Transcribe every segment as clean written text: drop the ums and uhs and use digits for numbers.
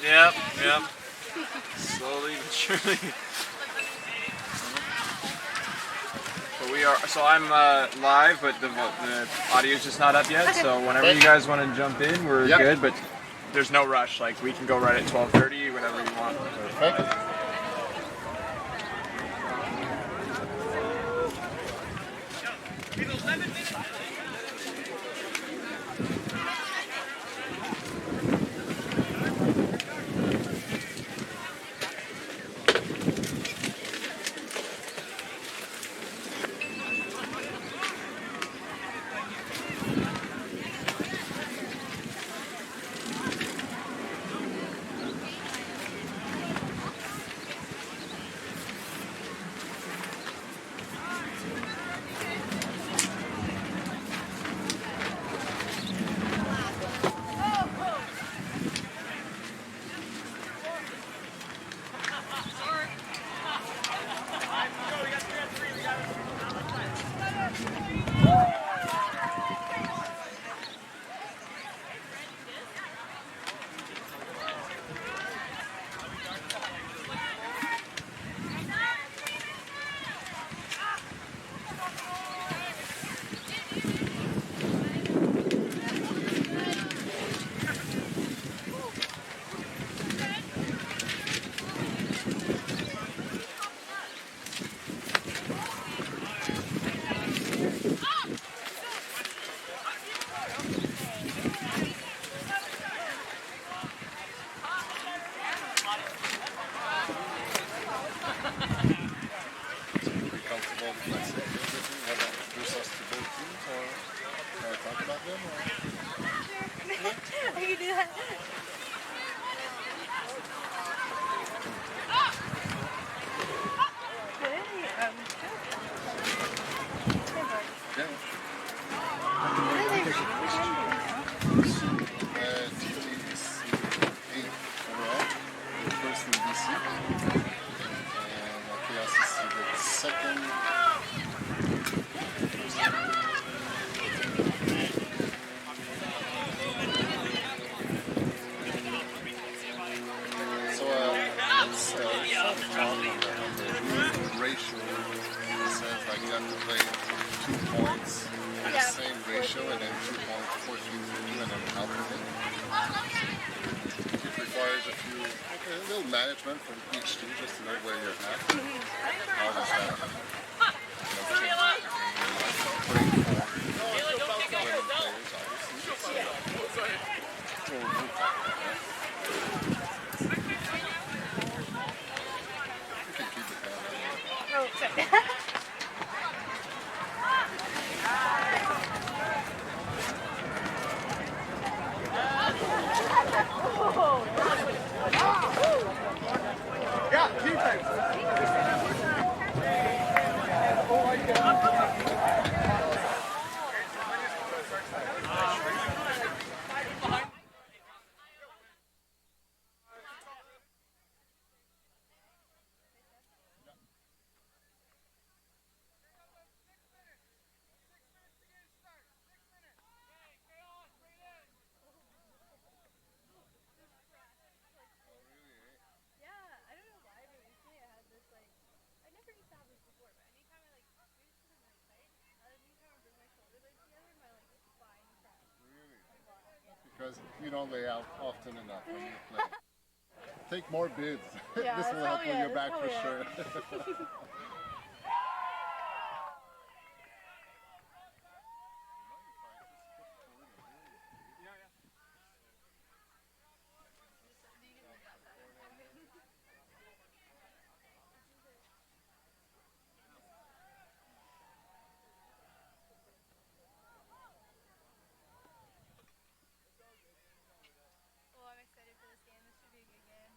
Yep, yep. Slowly but surely. But we are. So I'm live, but the audio's just not up yet. So whenever you guys want to jump in, we're good. But there's no rush. Like we can go right at 12:30, whenever you want. Perfect. Management from each team just to know where you're at. All this because you don't lay out often enough when you play. Take more bids. Yeah, This will help when you're back for sure. Oh, I'm excited for this game. This should be a good game.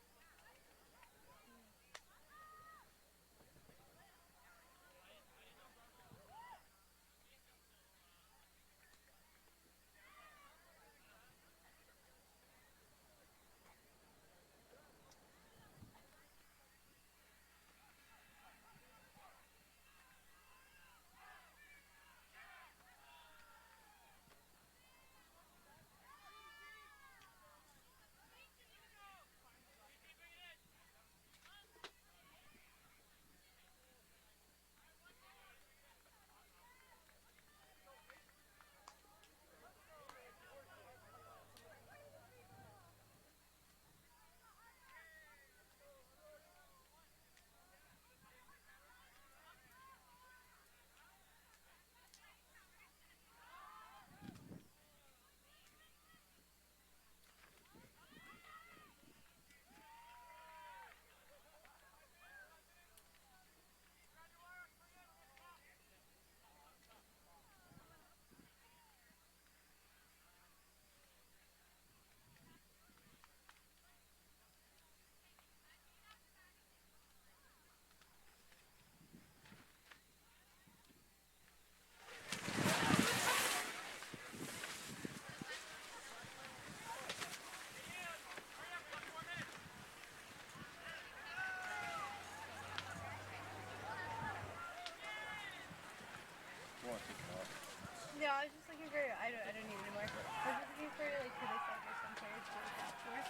Yeah, I was just looking for. I don't need anymore. I was just looking for like who they said were some players to look out for,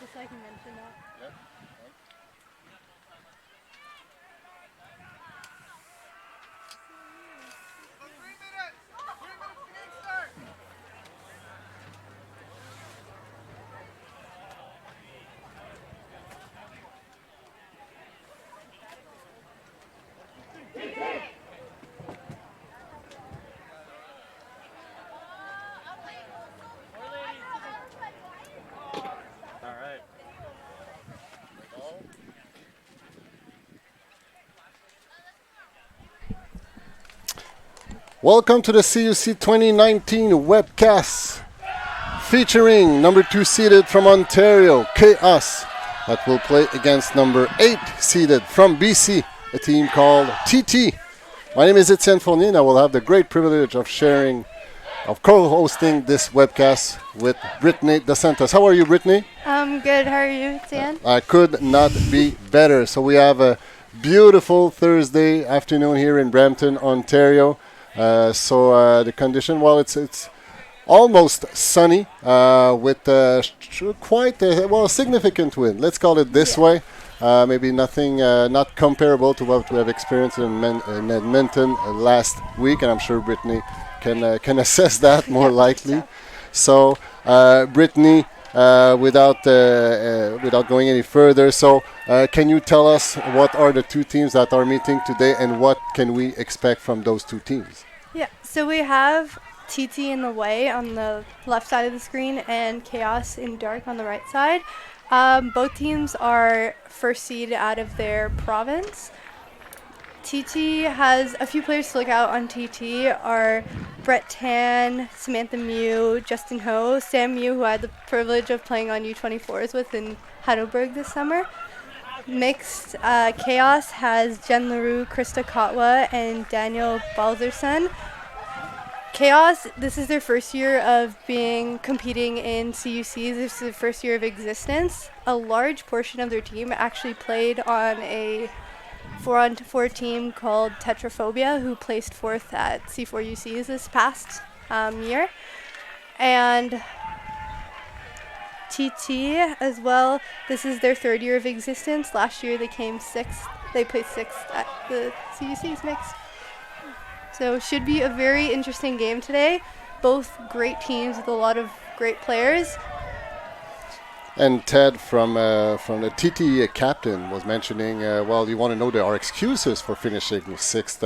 just so I can mention that. Yep. All right. Welcome to the CUC 2019 webcast featuring number 2 seeded from Ontario, Khaos, that will play against number 8 seeded from BC, a team called TT. My name is Etienne Fournier, and I will have the great privilege of co-hosting this webcast with Brittany DeSantis. How are you, Brittany? I'm good. How are you, Dan? I could not be better. So we have a beautiful Thursday afternoon here in Brampton, Ontario. The condition, well, it's almost sunny with quite a significant wind. Let's call it this way. Maybe nothing, not comparable to what we have experienced in Edmonton last week, and I'm sure Brittany can assess that more likely. So, Brittany, without going any further, can you tell us what are the two teams that are meeting today, and what can we expect from those two teams? Yeah. So we have TT in the white on the left side of the screen and Khaos in dark on the right side. Both teams are first seed out of their province. TT has a few players to look out on. TT are Brett Tan, Samantha Mew, Justin Ho, Sam Mew, who I had the privilege of playing on U24s with in Heidelberg this summer. Mixed Khaos has Jen LaRue, Krista Kotwa, and Daniel Balzerson. Khaos, this is their first year of competing in CUCs. This is their first year of existence. A large portion of their team actually played on a 4-on-4 team called Tetraphobia, who placed fourth at C4UCs this past year. And TT as well, this is their third year of existence. Last year they came sixth. They placed sixth at the CUCs mixed. So should be a very interesting game today. both great teams with a lot of great players. And Ted from the TT captain was mentioning, well, you want to know there are excuses for finishing sixth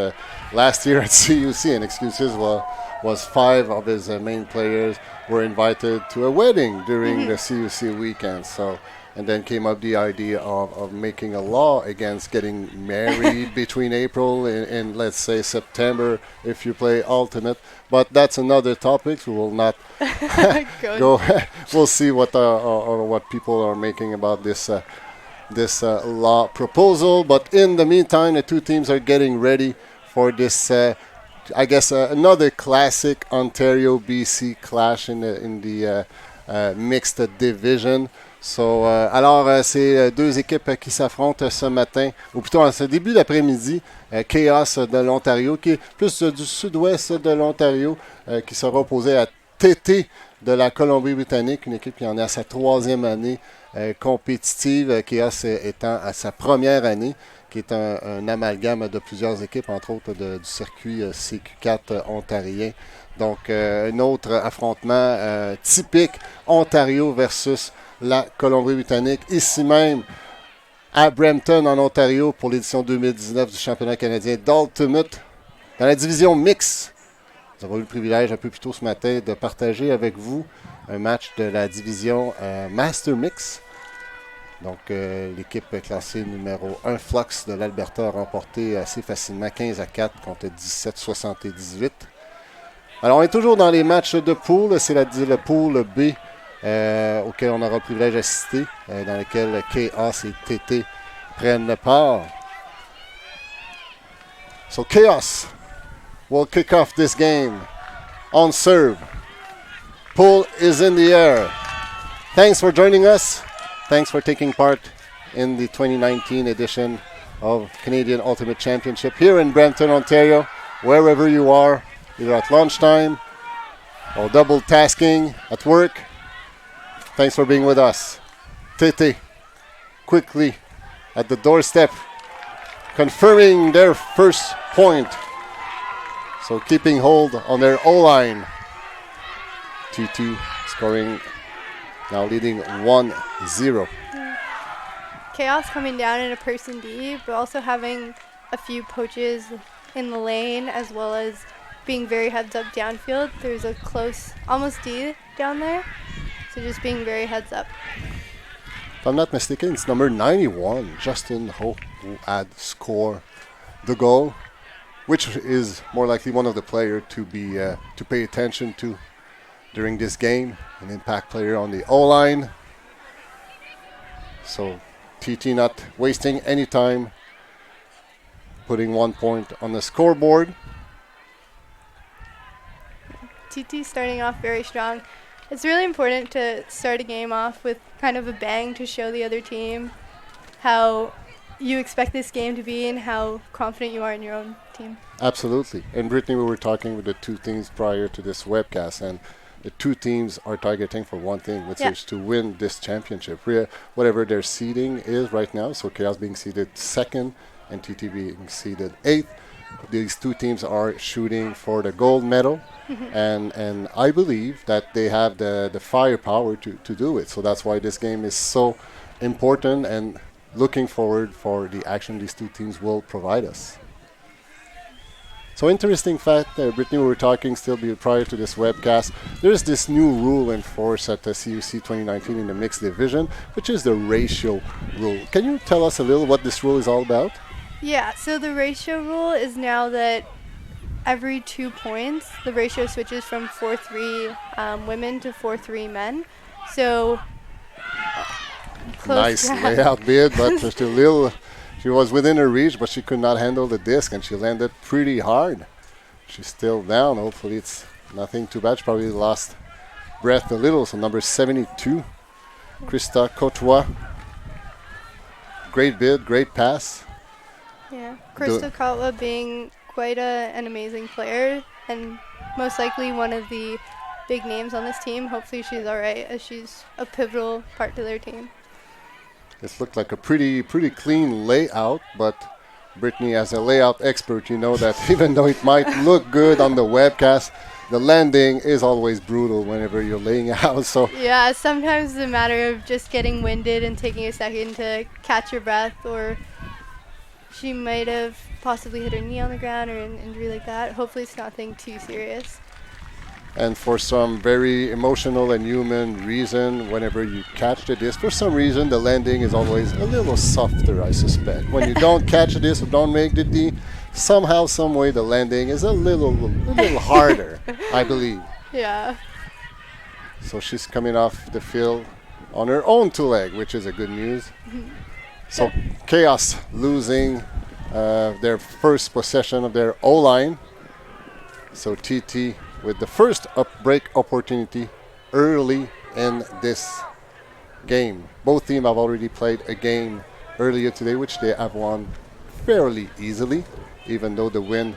last year at CUC, and excuses was 5 of his main players were invited to a wedding during the CUC weekend. So, and then came up the idea of making a law against getting married between April and let's say September if you play alternate. But that's another topic. We will not go. We'll see what what people are making about this law proposal. But in the meantime, the two teams are getting ready for this. I guess another classic Ontario BC clash in the mixed division. So, alors, c'est deux équipes qui s'affrontent ce matin, ou plutôt en ce début d'après-midi. Khaos de l'Ontario, qui est plus du sud-ouest de l'Ontario, qui sera opposé à TT de la Colombie-Britannique, une équipe qui en est à sa 3e année compétitive. Khaos étant à sa première année, qui est un amalgame de plusieurs équipes, entre autres du circuit CUC ontarien. Donc, un autre affrontement typique Ontario versus la Colombie-Britannique, ici même à Brampton, en Ontario, pour l'édition 2019 du championnat canadien d'Ultimate. Dans la division mix, nous avons eu le privilège un peu plus tôt ce matin de partager avec vous un match de la division Master Mix. Donc, l'équipe classée numéro 1, Flux de l'Alberta, a remporté assez facilement 15-4 contre 17-78. Alors, on est toujours dans les matchs de pool. C'est le pool B auquel on aura le privilège d'assister, dans lequel Khaos et TT prennent part. So, Khaos will kick off this game on serve. Pool is in the air. Thanks for joining us. Thanks for taking part in the 2019 edition of Canadian Ultimate Championship here in Brampton, Ontario. Wherever you are, either at lunchtime or double tasking at work, thanks for being with us. TT quickly at the doorstep, confirming their first point. So keeping hold on their O-line. TT scoring, now leading 1-0. Khaos coming down in a person D, but also having a few poaches in the lane, as well as being very heads up downfield. There's a close, almost D down there, so just being very heads up. If I'm not mistaken, it's number 91, Justin Ho, who had scored the goal, which is more likely one of the players to be to pay attention to during this game, an impact player on the O-line. So TT not wasting any time, putting 1 point on the scoreboard. TT starting off very strong. It's really important to start a game off with kind of a bang to show the other team how you expect this game to be and how confident you are in your own team. Absolutely. And Brittany, we were talking with the two teams prior to this webcast, and the two teams are targeting for one thing, which is to win this championship. Whatever their seeding is right now, so Khaos being seeded 2nd and TT being seeded 8th. These two teams are shooting for the gold medal, and I believe that they have the firepower to do it. So that's why this game is so important, and looking forward for the action these two teams will provide us. So interesting fact, Brittany, we were talking still prior to this webcast, there's this new rule in force at the CUC 2019 in the mixed division, which is the ratio rule. Can you tell us a little what this rule is all about? Yeah, so the ratio rule is now that every 2 points, the ratio switches from 4-3 women to 4-3 men. So, nice layout bid, but just a little. She was within her reach, but she could not handle the disc, and she landed pretty hard. She's still down. Hopefully it's nothing too bad. She probably lost breath a little. So number 72, Krista Courtois. Great bid, great pass. Yeah, Krista Courtois being quite an amazing player, and most likely one of the big names on this team. Hopefully she's all right, as she's a pivotal part to their team. This looked like a pretty clean layout, but Brittany, as a layout expert, you know that even though it might look good on the webcast, the landing is always brutal whenever you're laying out. So Yeah, sometimes it's a matter of just getting winded and taking a second to catch your breath, or she might have possibly hit her knee on the ground or an injury like that. Hopefully it's nothing too serious. and for some very emotional and human reason, whenever you catch the disc, for some reason the landing is always a little softer, I suspect. When you don't catch the disc or don't make the D, somehow, some way, the landing is a little harder, I believe. Yeah. So she's coming off the field on her own two leg, which is a good news. So Khaos losing their first possession of their O-line. So TT with the first break opportunity early in this game. Both teams have already played a game earlier today, which they have won fairly easily, even though the win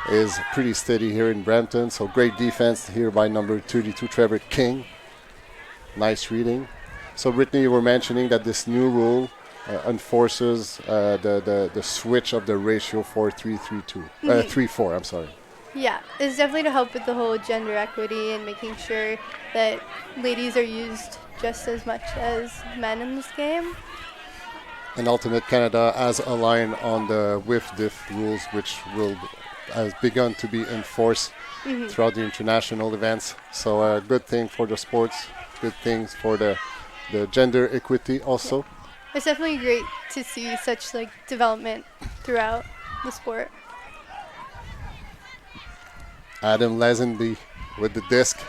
is pretty steady here in Brampton. So great defense here by number 32, Trevor King. Nice reading. So Brittany, you were mentioning that this new rule enforces the switch of the ratio 4-3-3-2, 3-4. I'm sorry. Yeah, it's definitely to help with the whole gender equity and making sure that ladies are used just as much as men in this game. And Ultimate Canada has a line on the WIF-DIF rules, which has begun to be enforced throughout the international events. So a good thing for the sports, good things for the gender equity also. It's definitely great to see such development throughout the sport. Adam Lazenby with the disc.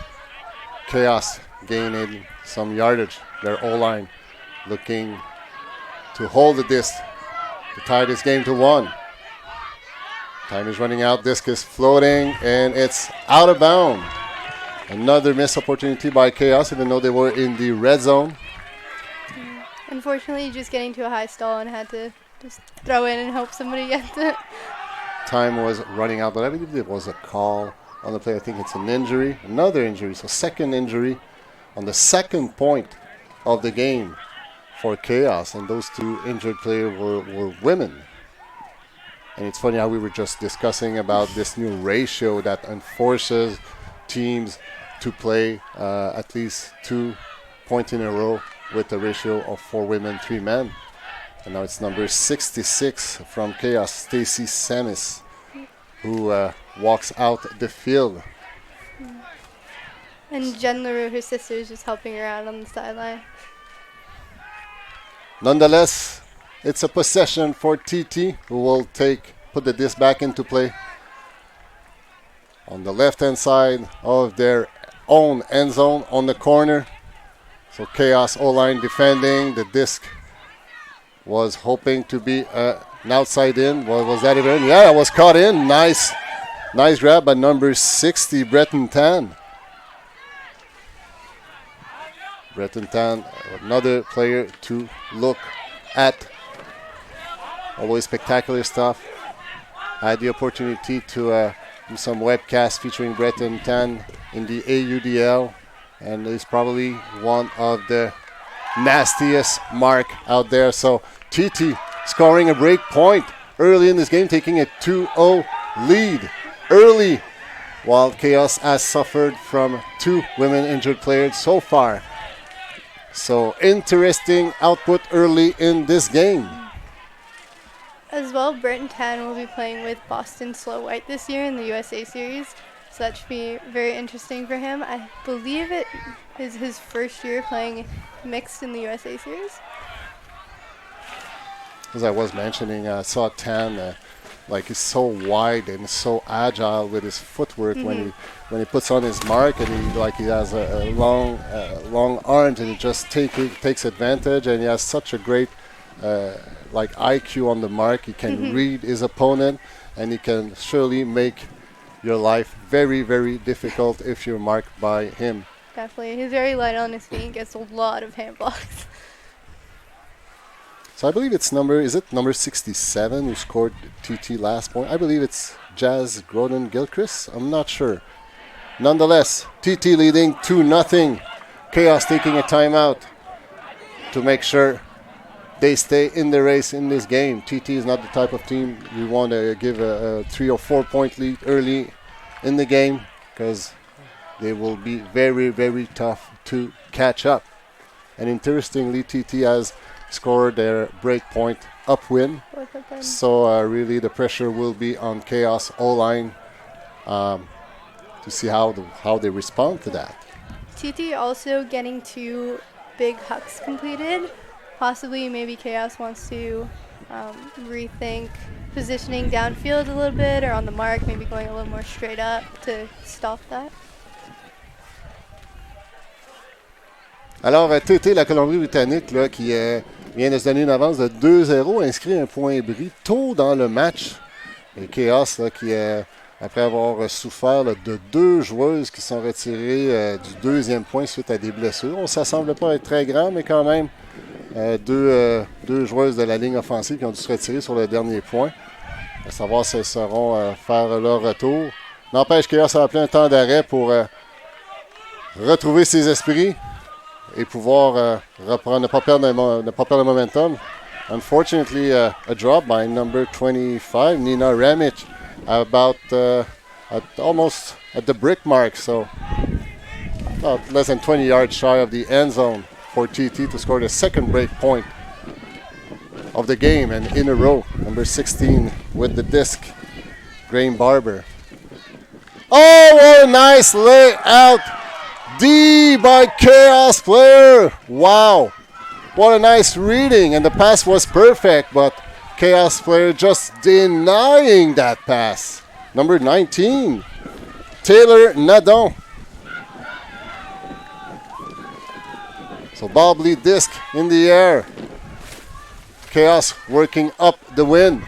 Khaos gaining some yardage. Their O-line looking to hold the disc to tie this game to 1. Time is running out. Disc is floating, and it's out of bounds. Another missed opportunity by Khaos, even though they were in the red zone. Unfortunately, just getting to a high stall and had to just throw in and hope somebody gets it. Time was running out, but I believe there was a call on the play. I think it's an injury, another injury. So second injury on the second point of the game for Khaos, and those two injured players were women. And it's funny how we were just discussing about this new ratio that enforces teams to play at least 2 points in a row with a ratio of 4 women, 3 men. And now it's number 66 from Khaos, Stacy Samis, who walks out the field. And Jen LaRue, her sister, is just helping her out on the sideline. Nonetheless, it's a possession for TT, who will put the disc back into play on the left-hand side of their own end zone on the corner. So Khaos O-line defending. The disc was hoping to be an outside in. Was that even? Yeah, it was caught in. Nice grab by number 60, Breton Tan. Breton Tan, another player to look at. Always spectacular stuff. I had the opportunity to do some webcasts featuring Breton Tan in the AUDL, and he's probably one of the nastiest mark out there. So TT scoring a break point early in this game, taking a 2-0 lead early, while Khaos has suffered from 2 women injured players so far. So interesting output early in this game. As well, Breton Tan will be playing with Boston Slow White this year in the USA Series. So that should be very interesting for him. I believe it is his first year playing mixed in the USA Series. As I was mentioning, I saw Tan he's so wide and so agile with his footwork when he puts on his mark, and he has a long arms, and he just takes advantage, and he has such a great IQ on the mark. He can read his opponent, and he can surely make your life very, very difficult if you're marked by him. Definitely. He's very light on his feet and gets a lot of hand blocks. So I believe it's number 67 who scored TT last point. I believe it's Jazz Groden Gilchrist. I'm not sure. Nonetheless, TT leading 2-0. Khaos taking a timeout to make sure they stay in the race in this game. TT is not the type of team you want to give a 3 or 4 point lead early in the game. because they will be very, very tough to catch up. And interestingly, TT has scored their break point upwind. So really the pressure will be on Khaos O-line to see how they respond to that. TT also getting 2 big hucks completed. Possibly maybe Khaos wants to rethink positioning downfield a little bit or on the mark, maybe going a little more straight up to stop that. Alors, TT, la Colombie-Britannique, là, qui vient de se donner une avance de 2-0, inscrit un point bris tôt dans le match. Et Khaos, là, qui, après avoir souffert là, de 2 joueuses qui sont retirées du 2e point suite à des blessures. Ça ne semble pas être très grand, mais quand même, 2 joueuses de la ligne offensive qui ont dû se retirer sur le dernier point. À savoir si elles sauront faire leur retour. N'empêche que Khaos a appelé un temps d'arrêt pour retrouver ses esprits et pouvoir reprendre, ne pas perdre le momentum. Unfortunately, a drop by number 25, Nina Ramic, almost at the brick mark, so about less than 20 yards shy of the end zone for TT to score the second break point of the game and in a row. Number 16 with the disc, Graham Barber. Oh, what a nice layout! D by Khaos player. Wow, what a nice reading, and the pass was perfect, but Khaos player just denying that pass. Number 19, Taylor Nadon. So bobbly disc in the air. Khaos working up the wind.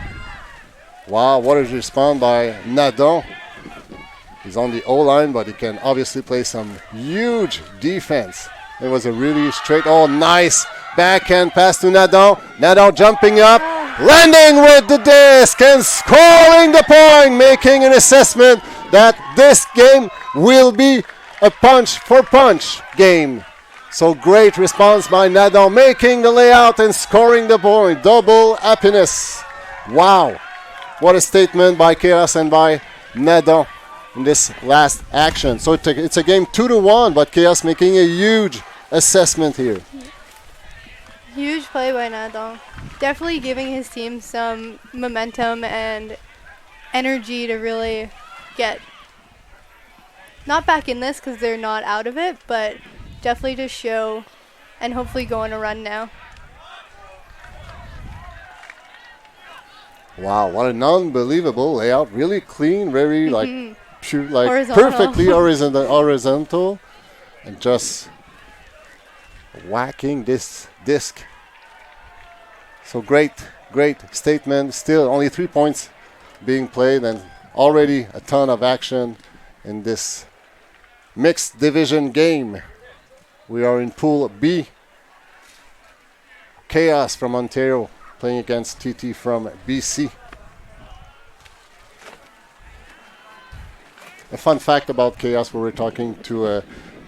Wow, what a response by Nadon. He's on the O-line, but he can obviously play some huge defense. It was a really straight, nice backhand pass to Nadon. Nadon jumping up, landing with the disc and scoring the point, making an assessment that this game will be a punch-for-punch game. So great response by Nadon, making the layout and scoring the point. Double happiness. Wow. What a statement by Khaos and by Nadon in this last action. So it's a game 2-1, but Khaos making a huge assessment here. Huge play by Nadon. Definitely giving his team some momentum and energy to really get, not back in this because they're not out of it, but definitely to show and hopefully go on a run now. Wow, what an unbelievable layout. Really clean, very Horizontal. Perfectly horizontal, and just whacking this disc. So great statement. Still only 3 points being played and already a ton of action in this mixed division game. We are in Pool B. Khaos from Ontario playing against TT from BC. A fun fact about Khaos, we were talking to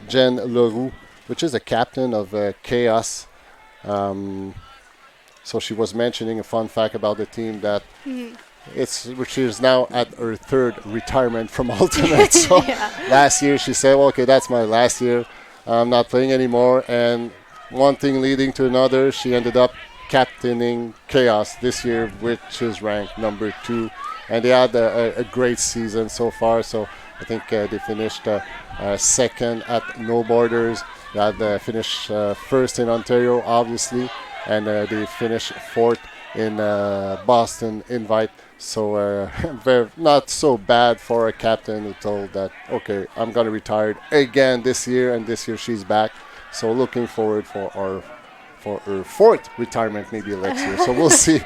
Jen Leroux, which is a captain of Khaos. So she was mentioning a fun fact about the team that which is now at her 3rd retirement from Ultimate. So last year she said, well, okay, that's my last year. I'm not playing anymore. And one thing leading to another, she ended up captaining Khaos this year, which is ranked number 2. And they had a great season so far. So I think they finished 2nd at No Borders. They had finished 1st in Ontario, obviously. And they finished 4th in Boston Invite. So not so bad for a captain who told that, okay, I'm going to retire again this year, and this year she's back. So looking forward for her 4th retirement maybe next year. So we'll see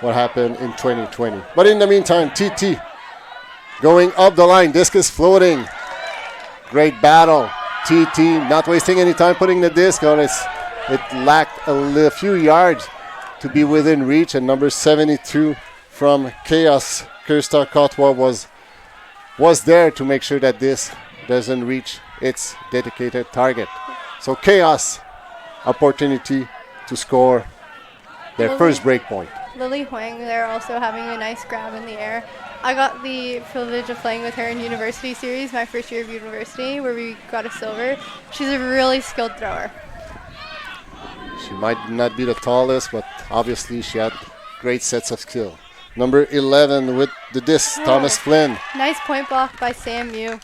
what happened in 2020. But in the meantime, TT going up the line. Disc is floating. Great battle. TT not wasting any time putting the disc on. It lacked a few yards to be within reach, and number 72 from Khaos, Kirsta Cottois, was there to make sure that this doesn't reach its dedicated target. So Khaos, opportunity to score their first break point. Lily Huang there also having a nice grab in the air. I got the privilege of playing with her in University Series, my first year of university, where we got a silver. She's a really skilled thrower. She might not be the tallest, but obviously she had great sets of skill. Number 11 with the disc, Thomas Flynn. Nice point block by Sam Mew.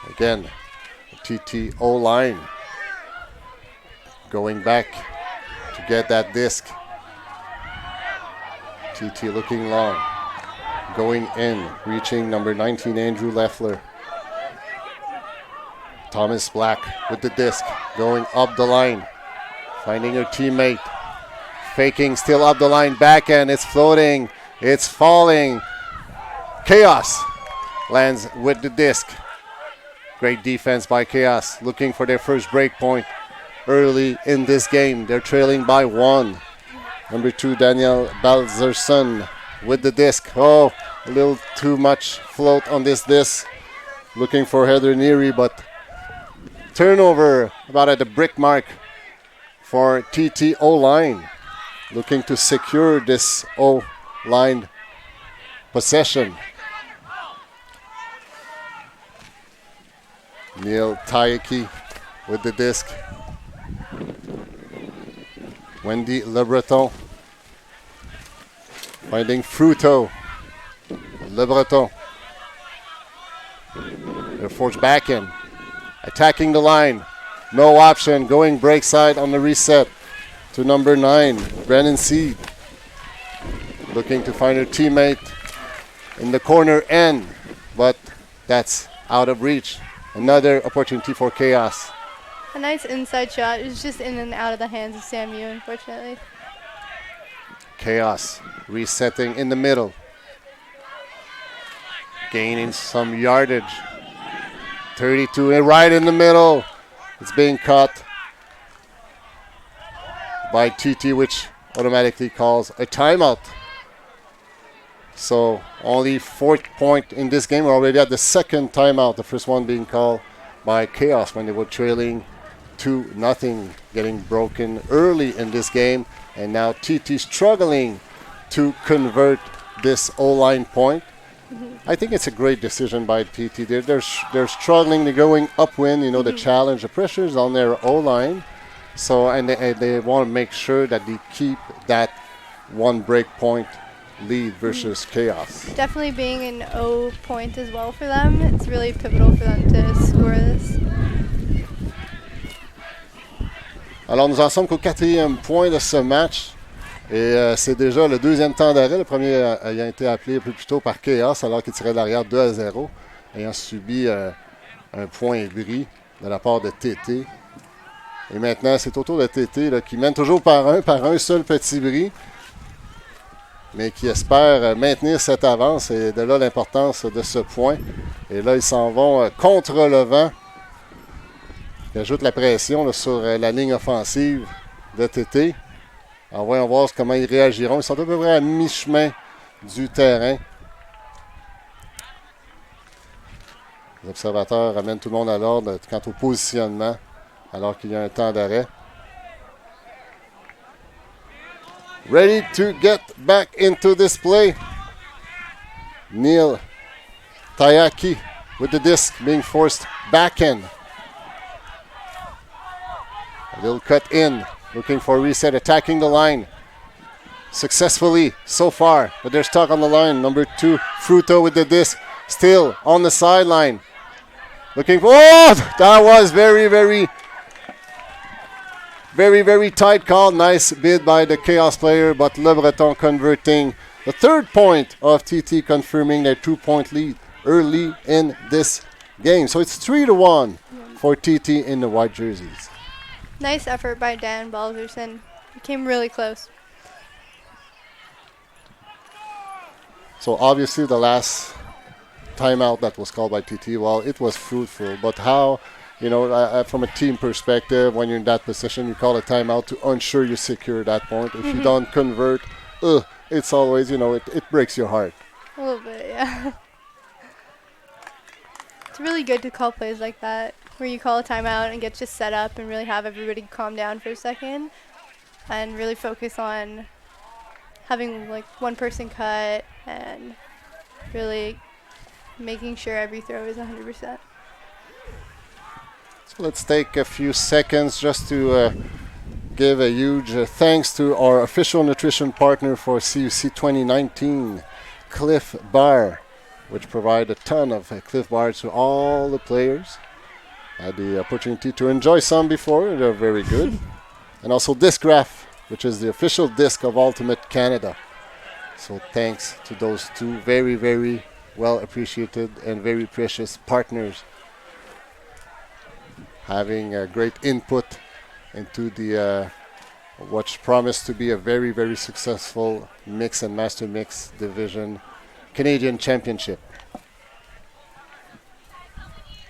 Again, TTO line going back to get that disc. TT looking long, going in, reaching number 19, Andrew Leffler. Thomas Black with the disc, going up the line, finding her teammate, faking, still up the line, backhand, it's floating, it's falling. Khaos lands with the disc. Great defense by Khaos, looking for their first break point early in this game. They're trailing by 1. Number 2, Daniel Balzerson with the disc. Oh, a little too much float on this disc. Looking for Heather Neary, but turnover about at the brick mark for TTO line. Looking to secure this O-line possession. Neil Taiki with the disc. Wendy Le Breton finding Fruto. Le Breton. They're forced back in. Attacking the line. No option. Going break side on the reset to number 9, Brennan Seed. Looking to find her teammate in the corner end, but that's out of reach. Another opportunity for Khaos. A nice inside shot. It was just in and out of the hands of Sam Mew, unfortunately. Khaos resetting in the middle. Gaining some yardage. 32 and right in the middle. It's being caught by TT, which automatically calls a timeout. So only 4th point in this game. We're already at the second timeout. The first one being called by Khaos when they were trailing 2-0, getting broken early in this game. And now TT struggling to convert this O-line point. I think it's a great decision by TT. They're struggling. They're going upwind. You know, the challenge, the pressure's on their O-line. So, and they want to make sure that they keep that 1 break point lead versus Khaos. Definitely being an O point as well for them. It's really pivotal for them to score this. Alors, nous en sommes qu'au 4e point de ce match. Et c'est déjà le 2e temps d'arrêt. Le premier ayant été appelé un peu plus tôt par Khaos alors qu'il tirait de l'arrière 2-0, ayant subi un point bris de la part de TT. Et maintenant, c'est au tour de TT là, qui mène toujours par un seul petit bris, mais qui espère maintenir cette avance. Et de là l'importance de ce point. Et là, ils s'en vont contre le vent. Ils ajoutent la pression là, sur la ligne offensive de TT. Alors, voyons voir comment ils réagiront. Ils sont à peu près à mi-chemin du terrain. Les observateurs ramènent tout le monde à l'ordre quant au positionnement, alors qu'il y a un temps d'arrêt. Ready to get back into this play. Neil Tayaki with the disc being forced back in. A little cut in. Looking for a reset, attacking the line. Successfully so far, but they're stuck on the line. Number 2, Fruto with the disc. Still on the sideline. Looking for... Oh! That was very, very tight call. Nice bid by the Khaos player, but Le Breton converting the 3rd point of TT, confirming their 2-point lead early in this game. So it's 3-1 for TT in the white jerseys. Nice effort by Dan Balzerson. He came really close. So obviously the last timeout that was called by TT, well, it was fruitful. But how, you know, from a team perspective, when you're in that position, you call a timeout to ensure you secure that point. If you don't convert, it's always, you know, it breaks your heart. A little bit, yeah. It's really good to call plays like that, where you call a timeout and get just set up and really have everybody calm down for a second and really focus on having like one person cut and really making sure every throw is 100%. So let's take a few seconds just to give a huge thanks to our official nutrition partner for CUC 2019, Cliff Bar, which provide a ton of Cliff Bars to all the players. I had the opportunity to enjoy some before. They're very good. And also Discgraph, which is the official disc of Ultimate Canada. So thanks to those two very, very well appreciated and very precious partners, having a great input into the what's promised to be a very, very successful mix and master mix division Canadian Championship.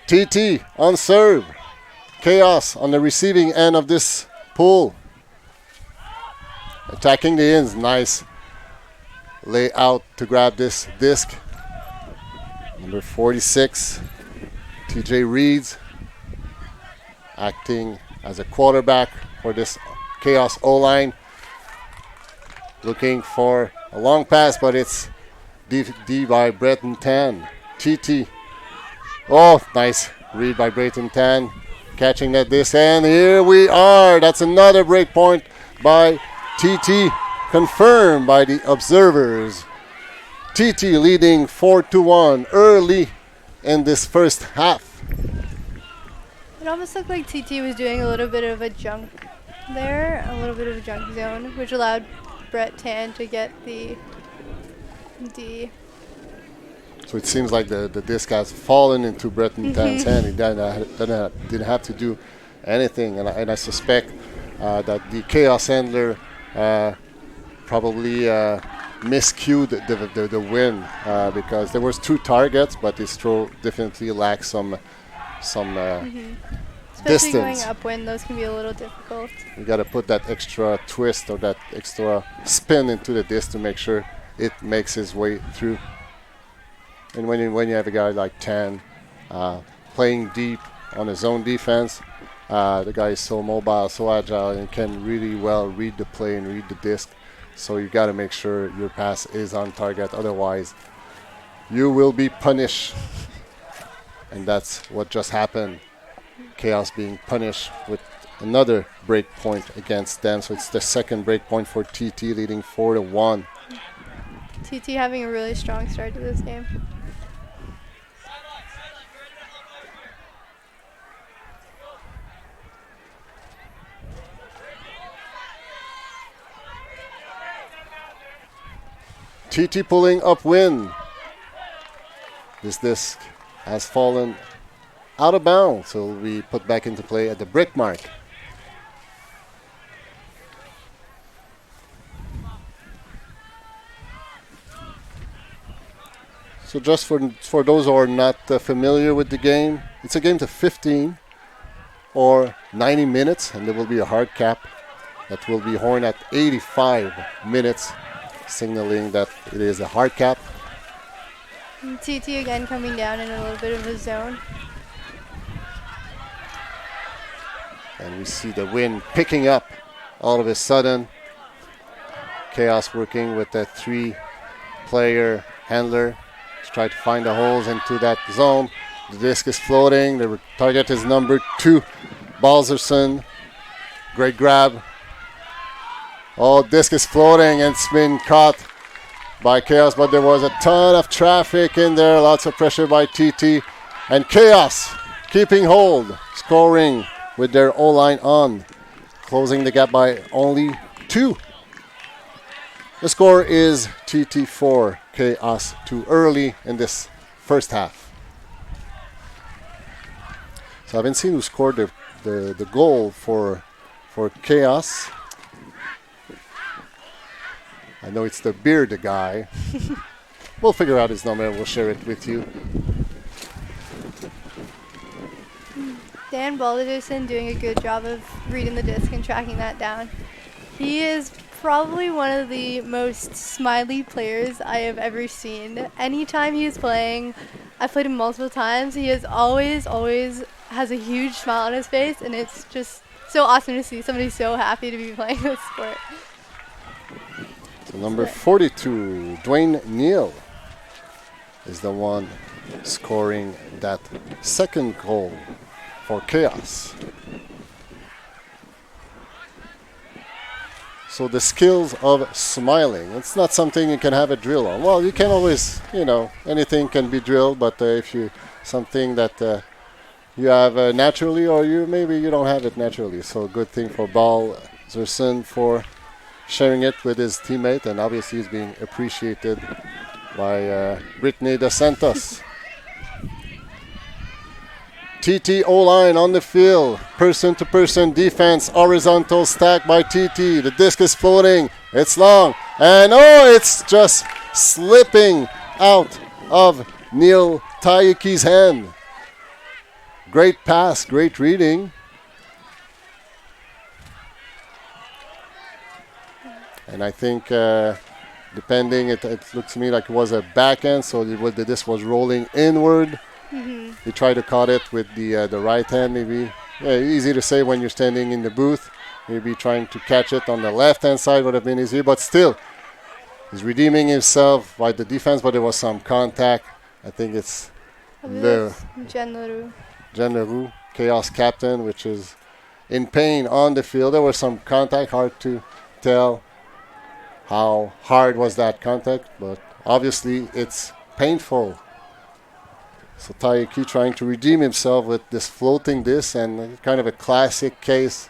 TT on serve. Khaos on the receiving end of this pool. Attacking the ends. Nice layout to grab this disc. Number 46, TJ Reeds, acting as a quarterback for this Khaos O-line. Looking for a long pass, but it's D by Breton Tan. TT. Oh, nice read by Breton Tan. Catching that disc, and here we are. That's another break point by TT, confirmed by the observers. TT leading 4-1 early in this first half. It almost looked like TT was doing a little bit of a junk there, a little bit of a junk zone, which allowed Brett Tan to get the D. So it seems like the disc has fallen into Breton Tan's hand. He didn't have to do anything, and I suspect that the Khaos handler probably miscued the win because there was 2 targets, but his throw definitely lacked some Especially distance. going upwind, those can be a little difficult. You got to put that extra twist or that extra spin into the disc to make sure it makes its way through. And when you have a guy like Tan playing deep on his own defense, the guy is so mobile, so agile, and can really well read the play and read the disc. So you got to make sure your pass is on target. Otherwise, you will be punished. And that's what just happened. Khaos being punished with another break point against them. So it's the second break point for TT, leading 4-1. TT having a really strong start to this game. TT pulling upwind. This disc has fallen out of bounds, so will be put back into play at the brick mark. So just for those who are not familiar with the game, it's a game to 15 or 90 minutes, and there will be a hard cap that will be horned at 85 minutes, signaling that it is a hard cap. And TT again coming down in a little bit of a zone. And we see the wind picking up all of a sudden. Khaos working with a 3-player handler to try to find the holes into that zone. The disc is floating. The target is number 2, Balzerson. Great grab. Oh, disc is floating, and it's been caught by Khaos, but there was a ton of traffic in there. Lots of pressure by TT. And Khaos keeping hold, scoring with their O-line on, closing the gap by only 2. The score is TT 4, Khaos 2 early in this first half. So I haven't seen who scored the goal for Khaos. I know it's the bearded guy. We'll figure out his number and we'll share it with you. Dan Balderson doing a good job of reading the disc and tracking that down. He is probably one of the most smiley players I have ever seen. Anytime he is playing, I've played him multiple times, he is always has a huge smile on his face, and it's just so awesome to see somebody so happy to be playing this sport. So number 42, Dwayne Neal. is the one scoring that second goal for Khaos. So the skills of smiling, it's not something you can have a drill on. Well, you can always, anything can be drilled, but if you, something that you have naturally, or maybe you don't have it naturally. So good thing for Ball Zerson for sharing it with his teammate, and obviously he's being appreciated by Brittany Dos Santos. TT O-line on the field, person-to-person defense, horizontal stack by TT. The disc is floating, it's long, and it's just slipping out of Neil Tayaki's hand. Great pass, great reading. And I think depending, it looks to me like it was a backhand, so the disc was rolling inward. He tried to caught it with the right hand, maybe. Yeah, easy to say when you're standing in the booth. Maybe trying to catch it on the left-hand side would have been easier, but still, he's redeeming himself by the defense, but there was some contact. I think it's Jen Leroux, Khaos captain, which is in pain on the field. There was some contact, hard to tell how hard was that contact, but obviously it's painful. So Taiki trying to redeem himself with this floating disc, and kind of a classic case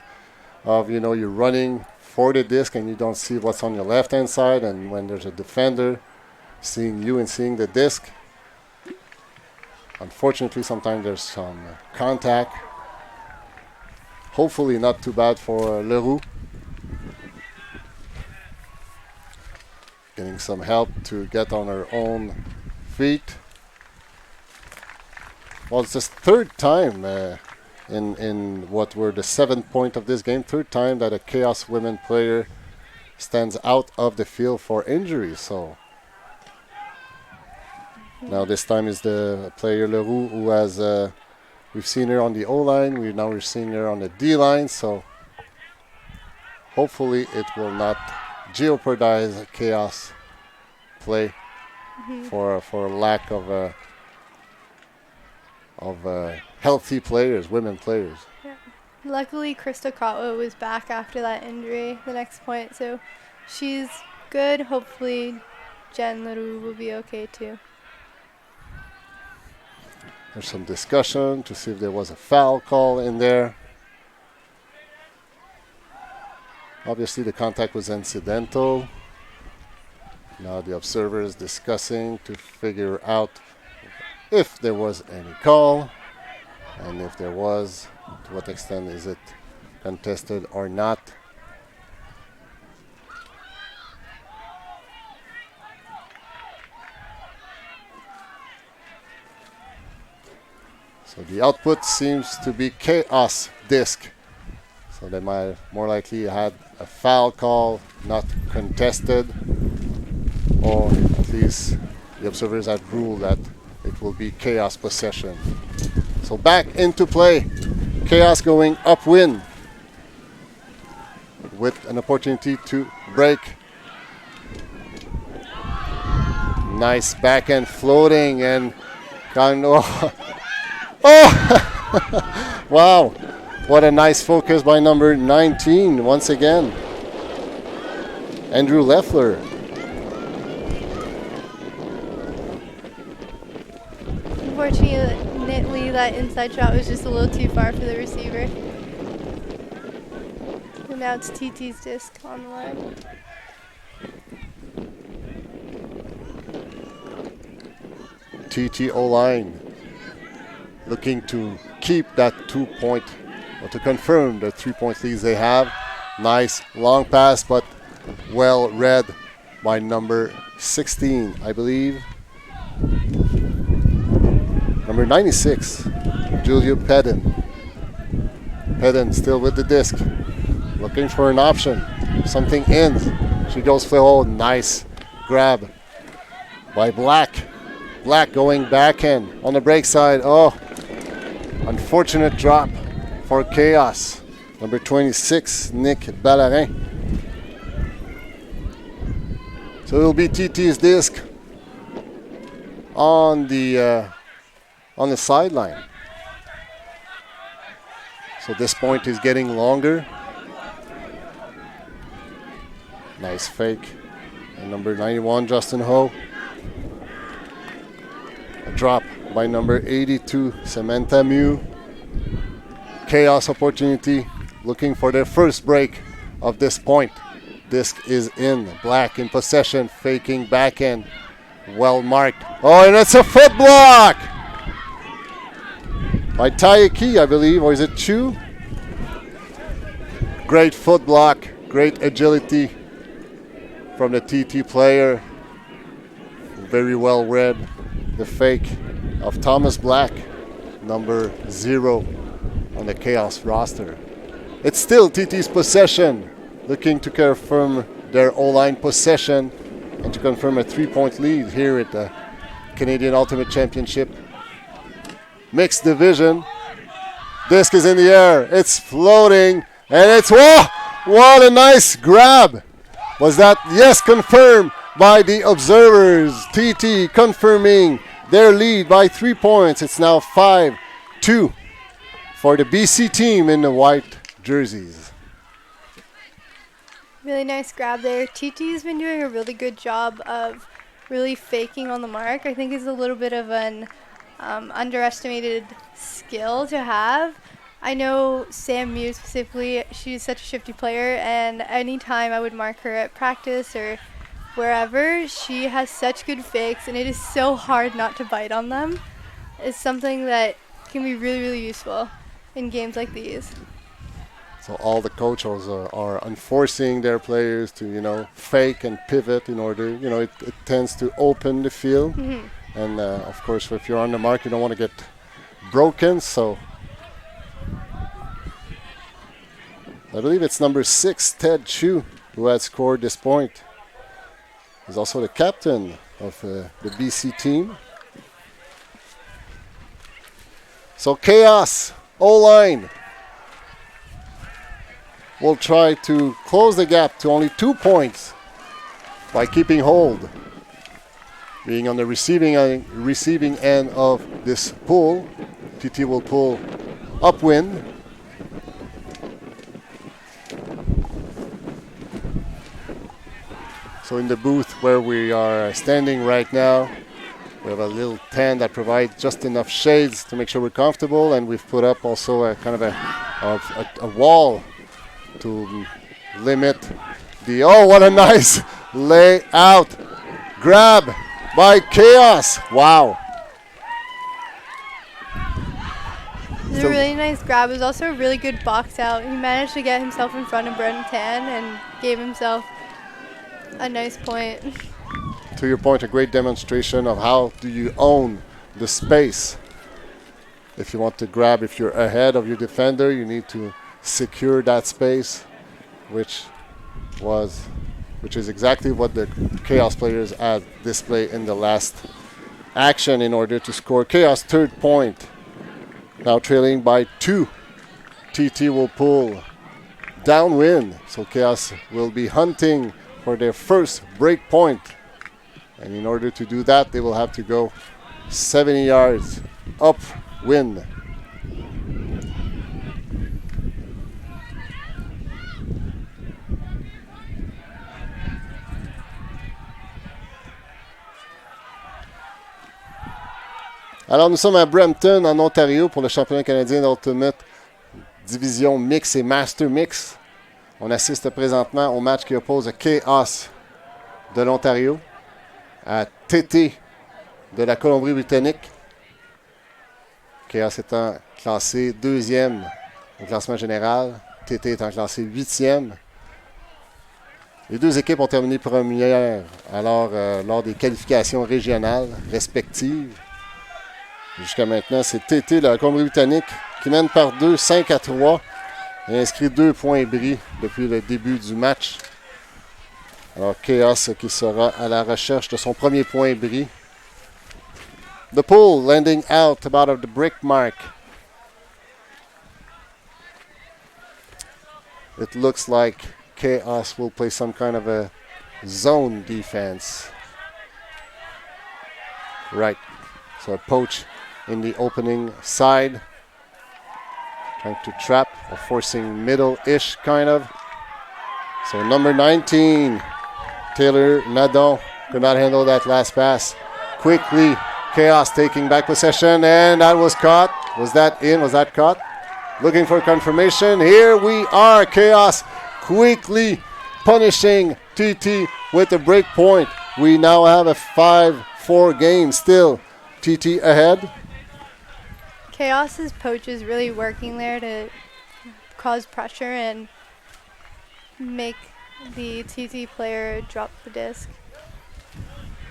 of, you're running for the disc and you don't see what's on your left-hand side, and when there's a defender seeing you and seeing the disc, unfortunately sometimes there's some contact. Hopefully not too bad for Leroux. Getting some help to get on her own feet. Well, it's the third time in what were the 7th point of this game, third time that a Khaos women player stands out of the field for injury. So now this time is the player Leroux, who has, we've seen her on the O-line, we're seeing her on the D-line, so hopefully it will not jeopardize Khaos play for lack of healthy players, women players. Yeah. Luckily, Krista Cotwa was back after that injury the next point, so she's good. Hopefully, Jen Leroux will be okay too. There's some discussion to see if there was a foul call in there. Obviously, the contact was incidental. Now the observer is discussing to figure out if there was any call, and if there was, to what extent is it contested or not. So the output seems to be Khaos disc. So they might more likely had a foul call, not contested, or at least the observers had ruled that it will be Khaos possession. So back into play. Khaos going upwind with an opportunity to break. Nice backhand floating, and wow, what a nice focus by number 19 once again, Andrew Leffler. Unfortunately, that inside shot was just a little too far for the receiver. And now it's TT's disc on the line. TT O-line looking to keep that 2-point, or to confirm the 3-point leads they have. Nice long pass, but well read by number 16, I believe. Number 96, Julia Pedden. Pedden still with the disc, looking for an option. Something ends. She goes for, oh, nice grab by Black. Black going backhand on the break side. Oh, unfortunate drop for Khaos. Number 26, Nick Ballarin. So it will be TT's disc. on the sideline. So this point is getting longer. Nice fake. And number 91, Justin Ho. A drop by number 82, Samantha Mew. Khaos opportunity, looking for their first break of this point. Disc is in. Black in possession, faking backhand. Well marked. Oh, and it's a foot block by Taiki, I believe, or is it Chu? Great foot block, great agility from the TT player. Very well read. The fake of Thomas Black, number 0 on the Khaos roster. It's still TT's possession, looking to confirm their O-line possession and to confirm a 3-point lead here at the Canadian Ultimate Championship. Mixed division. Disc is in the air. It's floating. And it's, whoa! What a nice grab. Was that? Yes, confirmed by the observers. TT confirming their lead by 3 points. It's now 5-2 for the BC team in the white jerseys. Really nice grab there. TT's been doing a really good job of really faking on the mark. I think it's a little bit of an underestimated skill to have. I know Sam Mew specifically, she's such a shifty player, and anytime I would mark her at practice or wherever, she has such good fakes, and it is so hard not to bite on them. It's something that can be really, really useful in games like these. So all the coaches are enforcing their players to, fake and pivot in order, it tends to open the field. Mm-hmm. And of course, if you're on the mark, you don't want to get broken. So I believe it's number 6, Ted Chu, who had scored this point. He's also the captain of the BC team. So Khaos, O-line, will try to close the gap to only 2 points by keeping hold. Being on the receiving end of this pull, TT will pull upwind. So in the booth where we are standing right now, we have a little tent that provides just enough shades to make sure we're comfortable, and we've put up also a kind of a wall to limit the, oh, what a nice layout. Grab by Khaos. Wow. It was a really nice grab. It was also a really good box out. He managed to get himself in front of Brampton and gave himself a nice point. To your point, a great demonstration of how do you own the space. If you want to grab, if you're ahead of your defender, you need to secure that space, which is exactly what the Khaos players had displayed in the last action in order to score. Khaos third point, now trailing by 2. TT will pull downwind, so Khaos will be hunting for their first break point. And in order to do that, they will have to go 70 yards upwind. Alors nous sommes à Brampton, en Ontario, pour le championnat canadien d'Ultimate Division Mix et Master Mix. On assiste présentement au match qui oppose Khaos de l'Ontario à TT de la Colombie-Britannique. Khaos étant classé 2e au classement général, TT étant classé 8e. Les deux équipes ont terminé premières lors des qualifications régionales respectives. Jusqu'à maintenant, c'est TT de la Colombie-Britannique qui mène par 5-3 et inscrit 2 points bris depuis le début du match. Alors Khaos qui sera à la recherche de son premier point bris. The pull landing out about of the brick mark. It looks like Khaos will play some kind of a zone defense. right. So a poach in the opening side. Trying to trap or forcing middle-ish kind of. So number 19, Taylor Nadon, could not handle that last pass. Quickly, Khaos taking back possession, and that was caught. Was that in? Was that caught? Looking for confirmation. Here we are. Khaos quickly punishing TT with a break point. We now have a 5-4 game still. TT ahead. Khaos's poach is really working there to cause pressure and make the TT player drop the disc.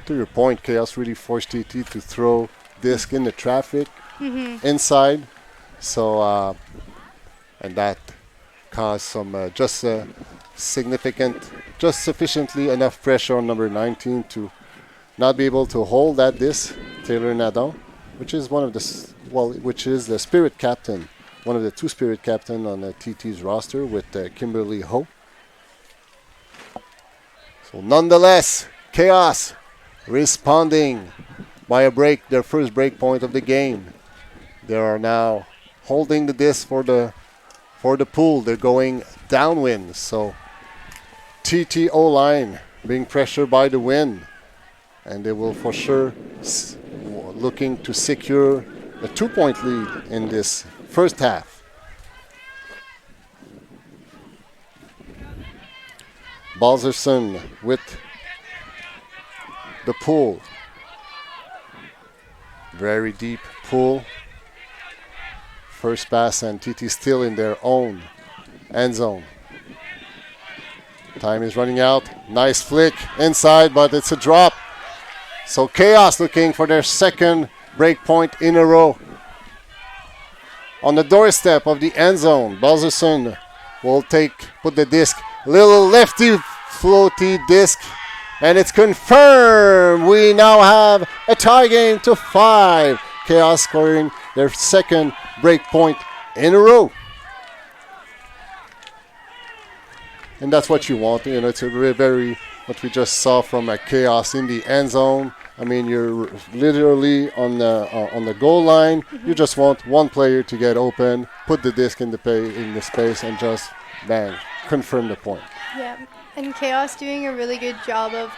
To your point, Khaos really forced TT to throw disc in the traffic inside. So, and that caused some just sufficiently enough pressure on number 19 to not be able to hold that disc, Taylor Nadon, which is which is the spirit captain, one of the 2 spirit captain on the TT's roster with Kimberly Ho. So nonetheless, Khaos responding by a break, their first break point of the game. They are now holding the disc for the pool. They're going downwind. So TTO line being pressured by the wind, and they will for sure looking to secure a 2-point lead in this first half. Balzerson with the pool. Very deep pool. First pass, and TT still in their own end zone. Time is running out. Nice flick inside, but it's a drop. So Khaos looking for their second break point in a row. On the doorstep of the end zone, Balzerson will put the disc, little lefty floaty disc, and it's confirmed. We now have a tie game to 5. Khaos scoring their second break point in a row. And that's what you want. You know, it's a very what we just saw from a Khaos in the end zone. I mean, you're literally on the goal line. You just want one player to get open, put the disc in the space, and just bang, confirm the point. Yeah, and Khaos doing a really good job of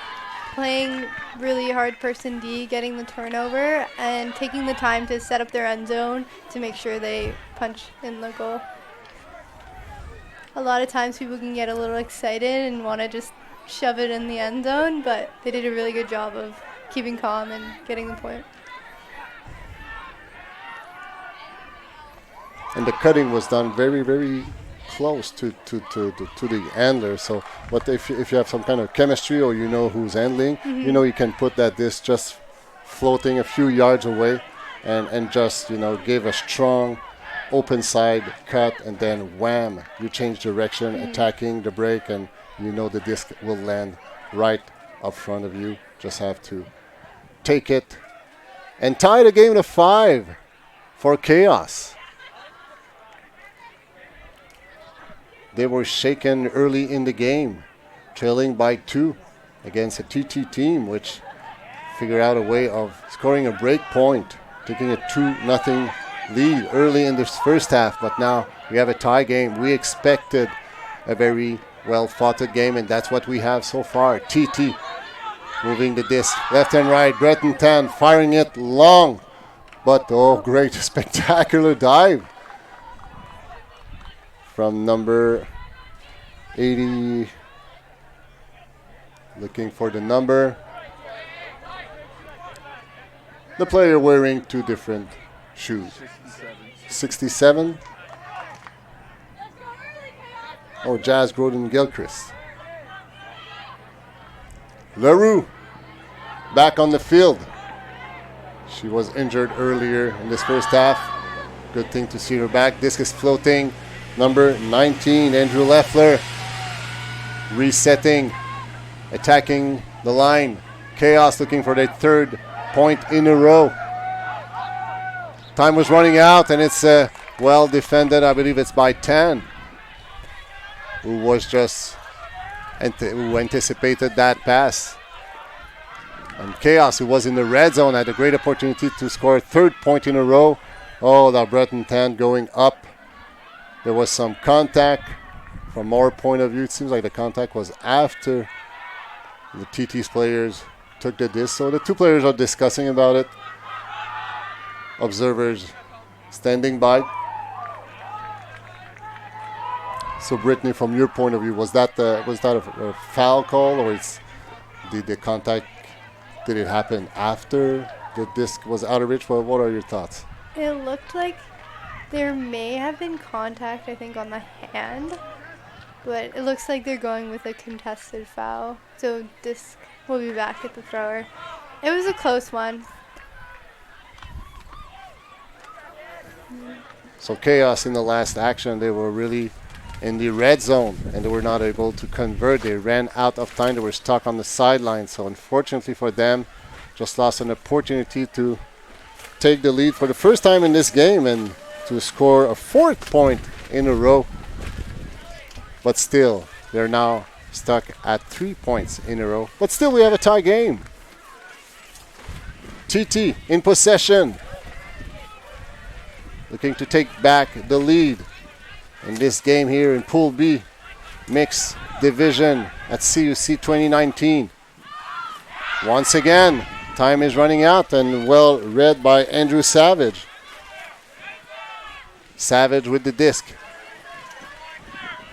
playing really hard person D, getting the turnover, and taking the time to set up their end zone to make sure they punch in the goal. A lot of times people can get a little excited and want to just shove it in the end zone, but they did a really good job of keeping calm and getting the point. And the cutting was done very, very close to the handler. So, but if you have some kind of chemistry or you know who's handling, you know you can put that disc just floating a few yards away, and just give a strong open side cut, and then wham, you change direction, attacking the break, and the disc will land right up front of you. Just have to take it and tie the game to 5 for Khaos. They were shaken early in the game, trailing by 2 against a TT team, which figured out a way of scoring a break point, taking a 2-0 lead early in this first half. But now we have a tie game. We expected a very well-fought game, and that's what we have so far. TT moving the disc left and right. Brampton firing it long, but great spectacular dive from number 80, looking for the number. The player wearing 2 different shoes. 67. Oh, Jazz Grodin Gilchrist. LaRue back on the field. She was injured earlier in this first half. Good thing to see her back. Disc is floating. Number 19, Andrew Leffler, resetting, attacking the line. Khaos looking for their 3rd point in a row. Time was running out, and it's well defended. I believe it's by 10, who was just who anticipated that pass. And Khaos, who was in the red zone, had a great opportunity to score a third point in a row. Oh, the Breton 10 going up. There was some contact. From our point of view, it seems like the contact was after the TT's players took the disc. So the two players are discussing about it. Observers standing by. So Brittany, from your point of view, was that a foul call, or did the contact? Did it happen after the disc was out of reach? Well, what are your thoughts? It looked like there may have been contact, I think, on the hand, but it looks like they're going with a contested foul. So disc will be back at the thrower. It was a close one. So Khaos, in the last action, they were really in the red zone and they were not able to convert. They ran out of time. They were stuck on the sideline. So unfortunately for them, just lost an opportunity to take the lead for the first time in this game and to score a fourth point in a row. But still, they're now stuck at 3 points in a row. But still, we have a tie game. TT in possession, looking to take back the lead in this game here in Pool B, mixed division at CUC 2019. Once again, time is running out, and well read by Andrew Savage. Savage with the disc.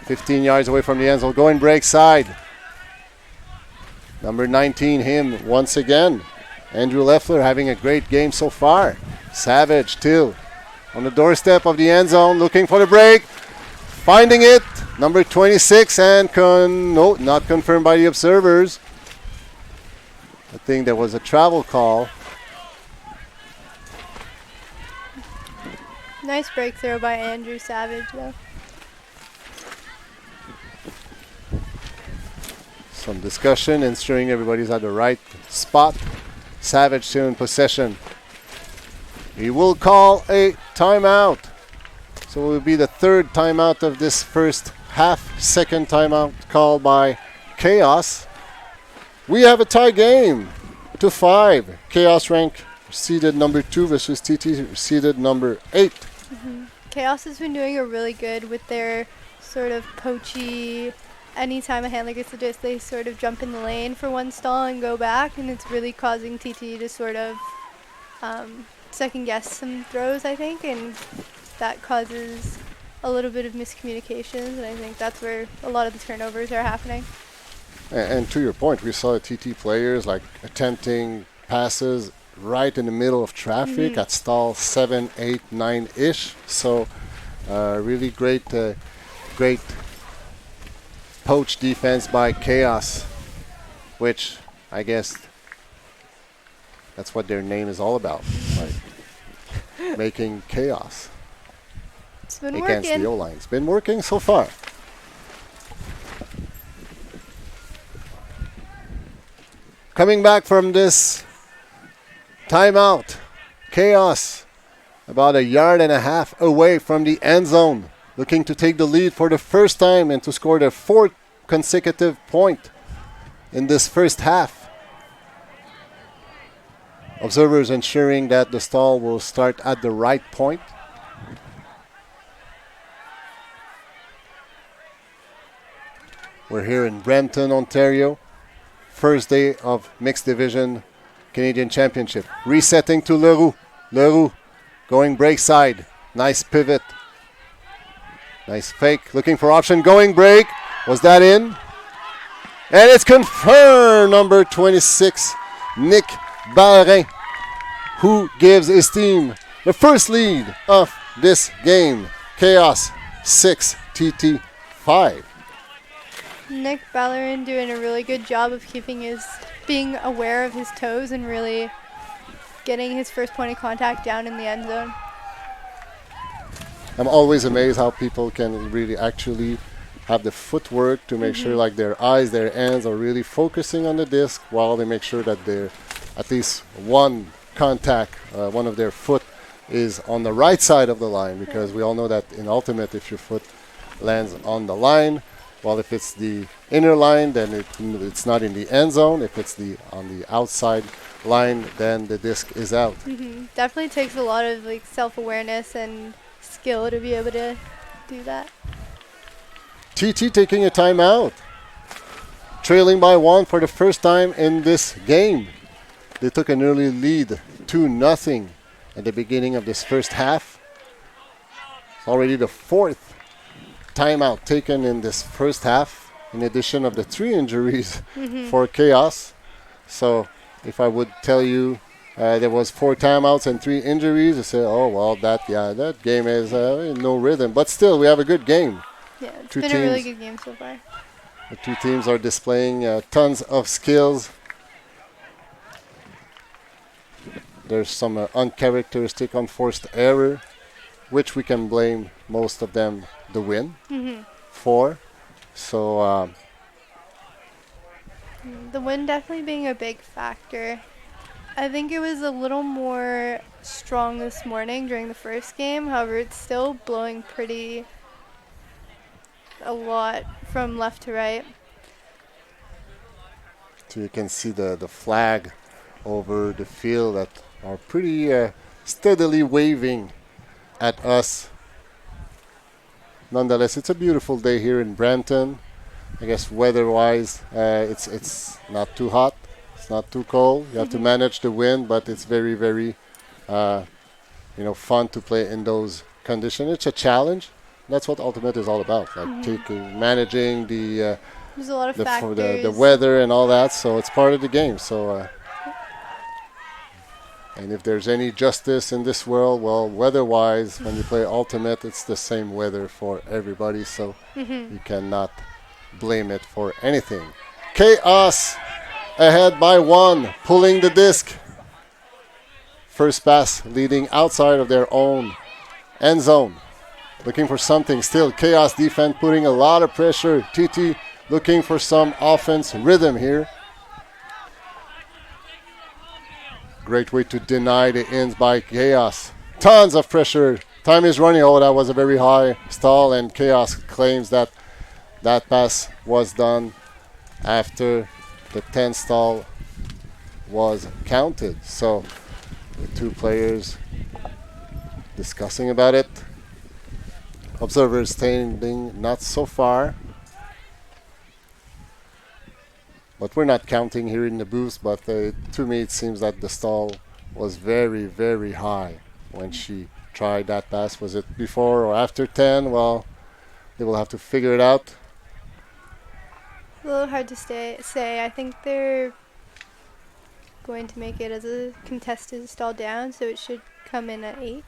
15 yards away from the end zone, going break side. Number 19, him once again. Andrew Leffler having a great game so far. Savage still on the doorstep of the end zone, looking for the break. Finding it, number 26, and no, not confirmed by the observers. I think there was a travel call. Nice break throw by Andrew Savage, though. Some discussion, ensuring everybody's at the right spot. Savage still in possession. He will call a timeout. So it will be the third timeout of this first half. Second timeout called by Khaos. We have a tie game to 5. Khaos rank seeded number 2 versus TT seeded number 8. Khaos has been doing a really good with their sort of poachy. Anytime a handler gets the disc, they sort of jump in the lane for one stall and go back, and it's really causing TT to sort of second guess some throws, I think, and that causes a little bit of miscommunications, and I think that's where a lot of the turnovers are happening. And to your point, we saw TT players like attempting passes right in the middle of traffic at stall 7, 8, 9-ish. So really great poach defense by Khaos, which I guess that's what their name is all about, like making chaos against the O-line. It's been working so far. Coming back from this timeout, Khaos about 1.5 yards away from the end zone, looking to take the lead for the first time and to score their 4th consecutive point in this first half. Observers ensuring that the stall will start at the right point. We're here in Brampton, Ontario. First day of Mixed Division Canadian Championship. Resetting to Leroux. Leroux going break side. Nice pivot. Nice fake. Looking for option. Going break. Was that in? And it's confirmed. Number 26, Nick Barrin, who gives his team the first lead of this game. Khaos 6, TT 5. Nick Ballerin doing a really good job of being aware of his toes and really getting his first point of contact down in the end zone. I'm always amazed how people can really actually have the footwork to make sure like their eyes, their hands are really focusing on the disc while they make sure that they're at least one contact, one of their foot is on the right side of the line, because we all know that in ultimate, if your foot lands on the line, well, if it's the inner line, then it's not in the end zone. If it's on the outside line, then the disc is out. Definitely takes a lot of like self-awareness and skill to be able to do that. TT taking a timeout, trailing by 1 for the first time in this game. They took an early lead, 2-0 at the beginning of this first half. It's already the 4th timeout taken in this first half, in addition of the 3 injuries for Khaos. So if I would tell you there was 4 timeouts and 3 injuries, I say, oh well, that game is no rhythm. But still, we have a good game. Yeah, it's been a really good game so far. The two teams are displaying tons of skills. There's some uncharacteristic unforced error, which we can blame most of them the win for. So the wind definitely being a big factor. I think it was a little more strong this morning during the first game. However, it's still blowing pretty a lot from left to right. So you can see the flag over the field that are pretty steadily waving at us. Nonetheless, it's a beautiful day here in Brampton. I guess weather-wise, it's not too hot. It's not too cold. You have to manage the wind, but it's very, very, fun to play in those conditions. It's a challenge. That's what Ultimate is all about, like managing the There's a lot of factors. the weather and all that. So it's part of the game. So, and if there's any justice in this world, well, weather-wise, when you play Ultimate, it's the same weather for everybody. So you cannot blame it for anything. Khaos ahead by 1, pulling the disc. First pass leading outside of their own end zone. Looking for something still. Khaos defense putting a lot of pressure. TT looking for some offense rhythm here. Great way to deny the ends by Khaos. Tons of pressure. Time is running. Oh, that was a very high stall, and Khaos claims that that pass was done after the 10 stall was counted. So the two players discussing about it. Observers standing not so far. But we're not counting here in the booth, but to me it seems that the stall was very, very high when she tried that pass. Was it before or after 10? Well, they will have to figure it out. A little hard to say. I think they're going to make it as a contested stall down, so it should come in at 8.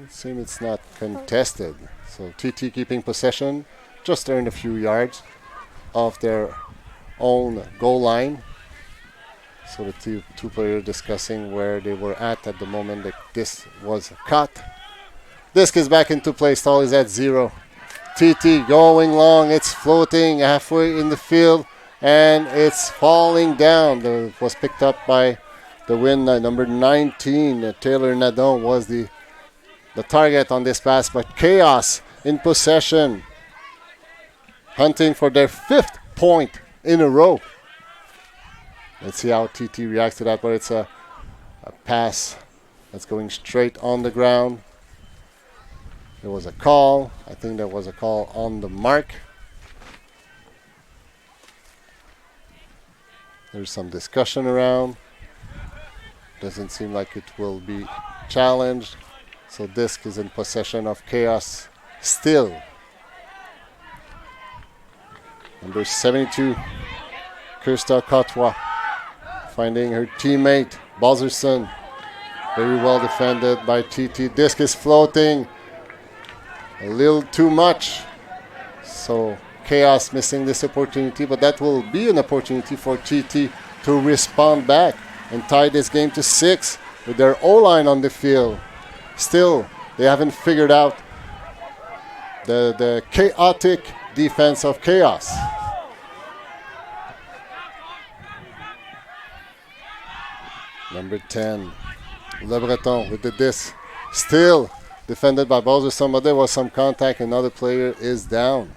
It seems it's not contested. So TT keeping possession, just earned a few yards off their own goal line. So the two players discussing where they were at the moment that this was cut. Disc is back into play. Stall is at 0. TT going long. It's floating halfway in the field, and it's falling down. It was picked up by the win. Number 19, Taylor Nadon, was the target on this pass, but Khaos in possession, hunting for their 5th point in a row. Let's see how TT reacts to that, but it's a pass that's going straight on the ground. There was a call. I think there was a call on the mark. There's some discussion around. Doesn't seem like it will be challenged. So disc is in possession of Khaos still. Number 72, Kirsta Cotois, finding her teammate, Bozerson. Very well defended by TT. Disc is floating a little too much. So Khaos missing this opportunity, but that will be an opportunity for TT to respond back and tie this game to 6 with their O-line on the field. Still, they haven't figured out the chaotic defense of Khaos. Number 10, Le Breton with the disc. Still defended by Balderson, but there was some contact. Another player is down.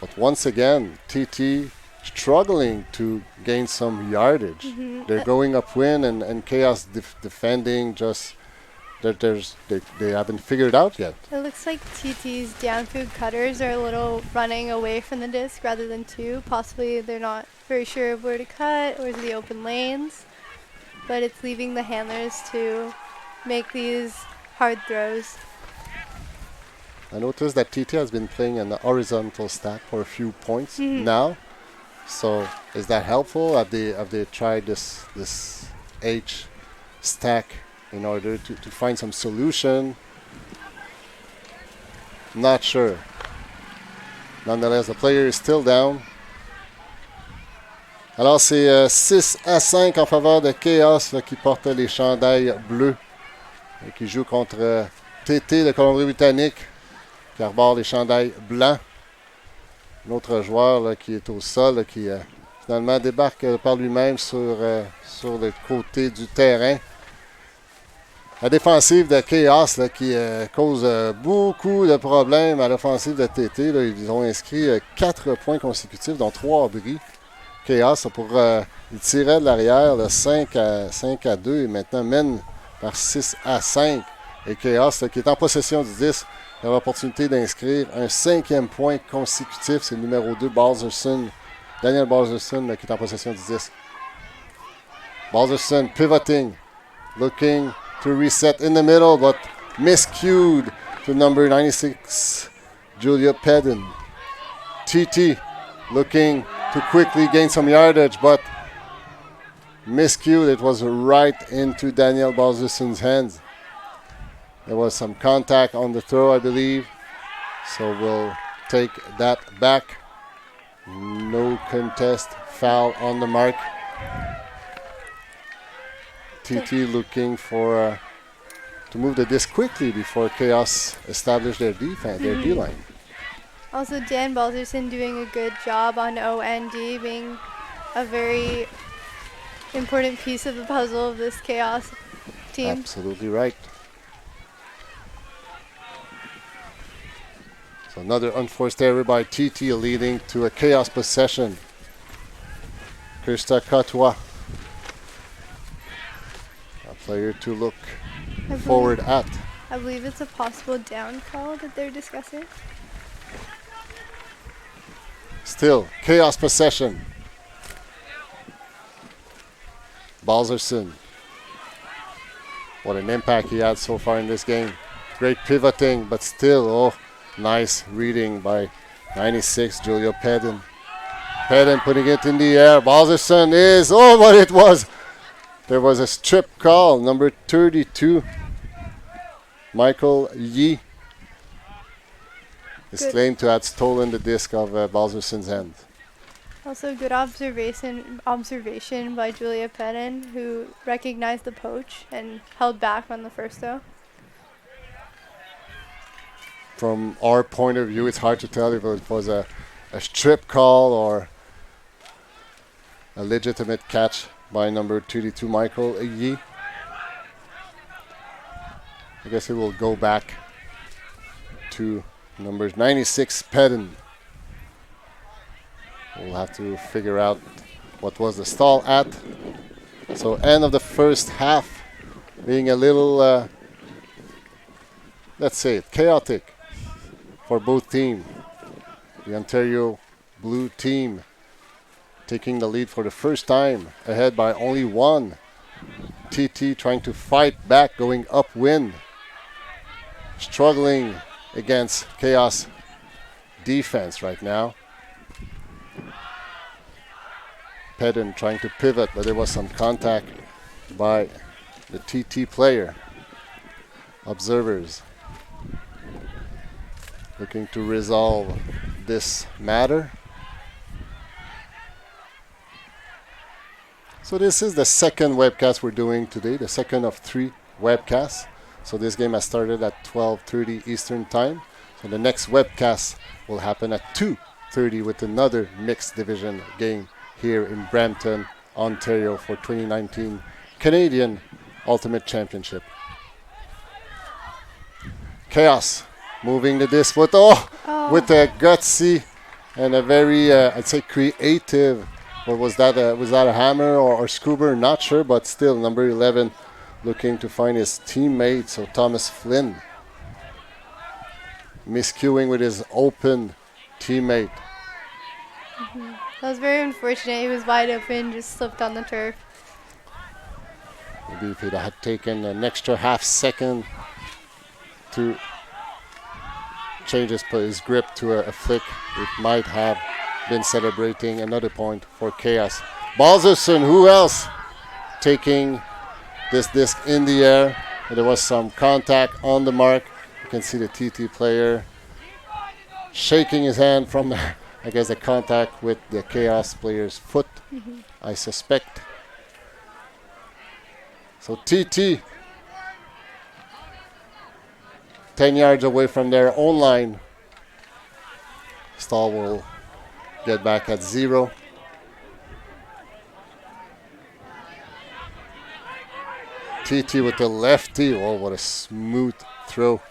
But once again, TT struggling to gain some yardage. They're going upwind, and Khaos defending just that they haven't figured out yet. It looks like TT's downfield cutters are a little running away from the disc rather than two. Possibly they're not very sure of where to cut or the open lanes, but it's leaving the handlers to make these hard throws. I noticed that TT has been playing an horizontal stack for a few points now. So is that helpful? Have they tried this H stack in order to find some solution? Not sure. Nonetheless, the player is still down. Alors c'est 6-5 en faveur de Khaos là, qui porte les chandails bleus et qui joue contre TT de Colombie-Britannique qui arbore les chandails blancs. Un autre joueur là, qui est au sol, là, qui finalement débarque par lui-même sur le côté du terrain. La défensive de Khaos là, qui cause beaucoup de problèmes à l'offensive de TT. Là, ils ont inscrit 4 points consécutifs, dont 3 bris. Khaos, il tirait de l'arrière 5 à 2 et maintenant mène par 6-5. Et Khaos, là, qui est en possession du 10, a l'opportunité d'inscrire un 5e point consécutif. C'est le numéro 2, Balderson. Daniel Balderson, là, qui est en possession du 10. Balderson pivoting, looking to reset in the middle, but miscued to number 96, Julia Pedden. TT looking to quickly gain some yardage, but miscued. It was right into Daniel Balderson's hands. There was some contact on the throw, I believe. So we'll take that back. No contest, foul on the mark. TT looking for to move the disc quickly before Khaos establish their defense, their D-line. Also, Dan Balderson doing a good job on OND, being a very important piece of the puzzle of this Khaos team. Absolutely right. So another unforced error by TT leading to a Khaos possession. Krista Katoa, a player to look forward at. I believe it's a possible down call that they're discussing. Still, Khaos possession. Balderson. What an impact he had so far in this game. Great pivoting, but still, nice reading by 96, Julio Pedden. Pedden putting it in the air. Balderson is, but it was. There was a strip call, number 32. Michael Yee is claimed to have stolen the disc of Balderson's hand. Also, good observation by Julia Pedden, who recognized the poach and held back on the first throw. From our point of view, it's hard to tell if it was a strip call or a legitimate catch by number 32, Michael Yee. I guess it will go back to number 96, Pedden. We'll have to figure out what was the stall at. So end of the first half being a little, let's say, chaotic for both teams. The Ontario Blue team taking the lead for the first time, ahead by only 1. TT trying to fight back, going upwind, struggling against Khaos defense right now. Pedden trying to pivot, but there was some contact by the TT player. Observers looking to resolve this matter. So this is the second webcast we're doing today, the second of 3 webcasts. So this game has started at 12:30 Eastern Time. So the next webcast will happen at 2:30 with another mixed division game here in Brampton, Ontario for 2019 Canadian Ultimate Championship. Khaos moving the disc with with a gutsy and a very I'd say creative. What was that? Was that a hammer or scuba? Not sure, but still number 11 looking to find his teammate. So Thomas Flynn miscuing with his open teammate. That was very unfortunate. He was wide open, just slipped on the turf. Maybe if he'd had taken an extra half second to change his grip to a flick, it might have been celebrating another point for Khaos. Balzerson, who else? Taking this disc in the air. There was some contact on the mark. You can see the TT player shaking his hand from I guess the contact with the Khaos player's foot, I suspect. So TT 10 yards away from their own line. Stahl will get back at 0. TT with the lefty. Oh, what a smooth throw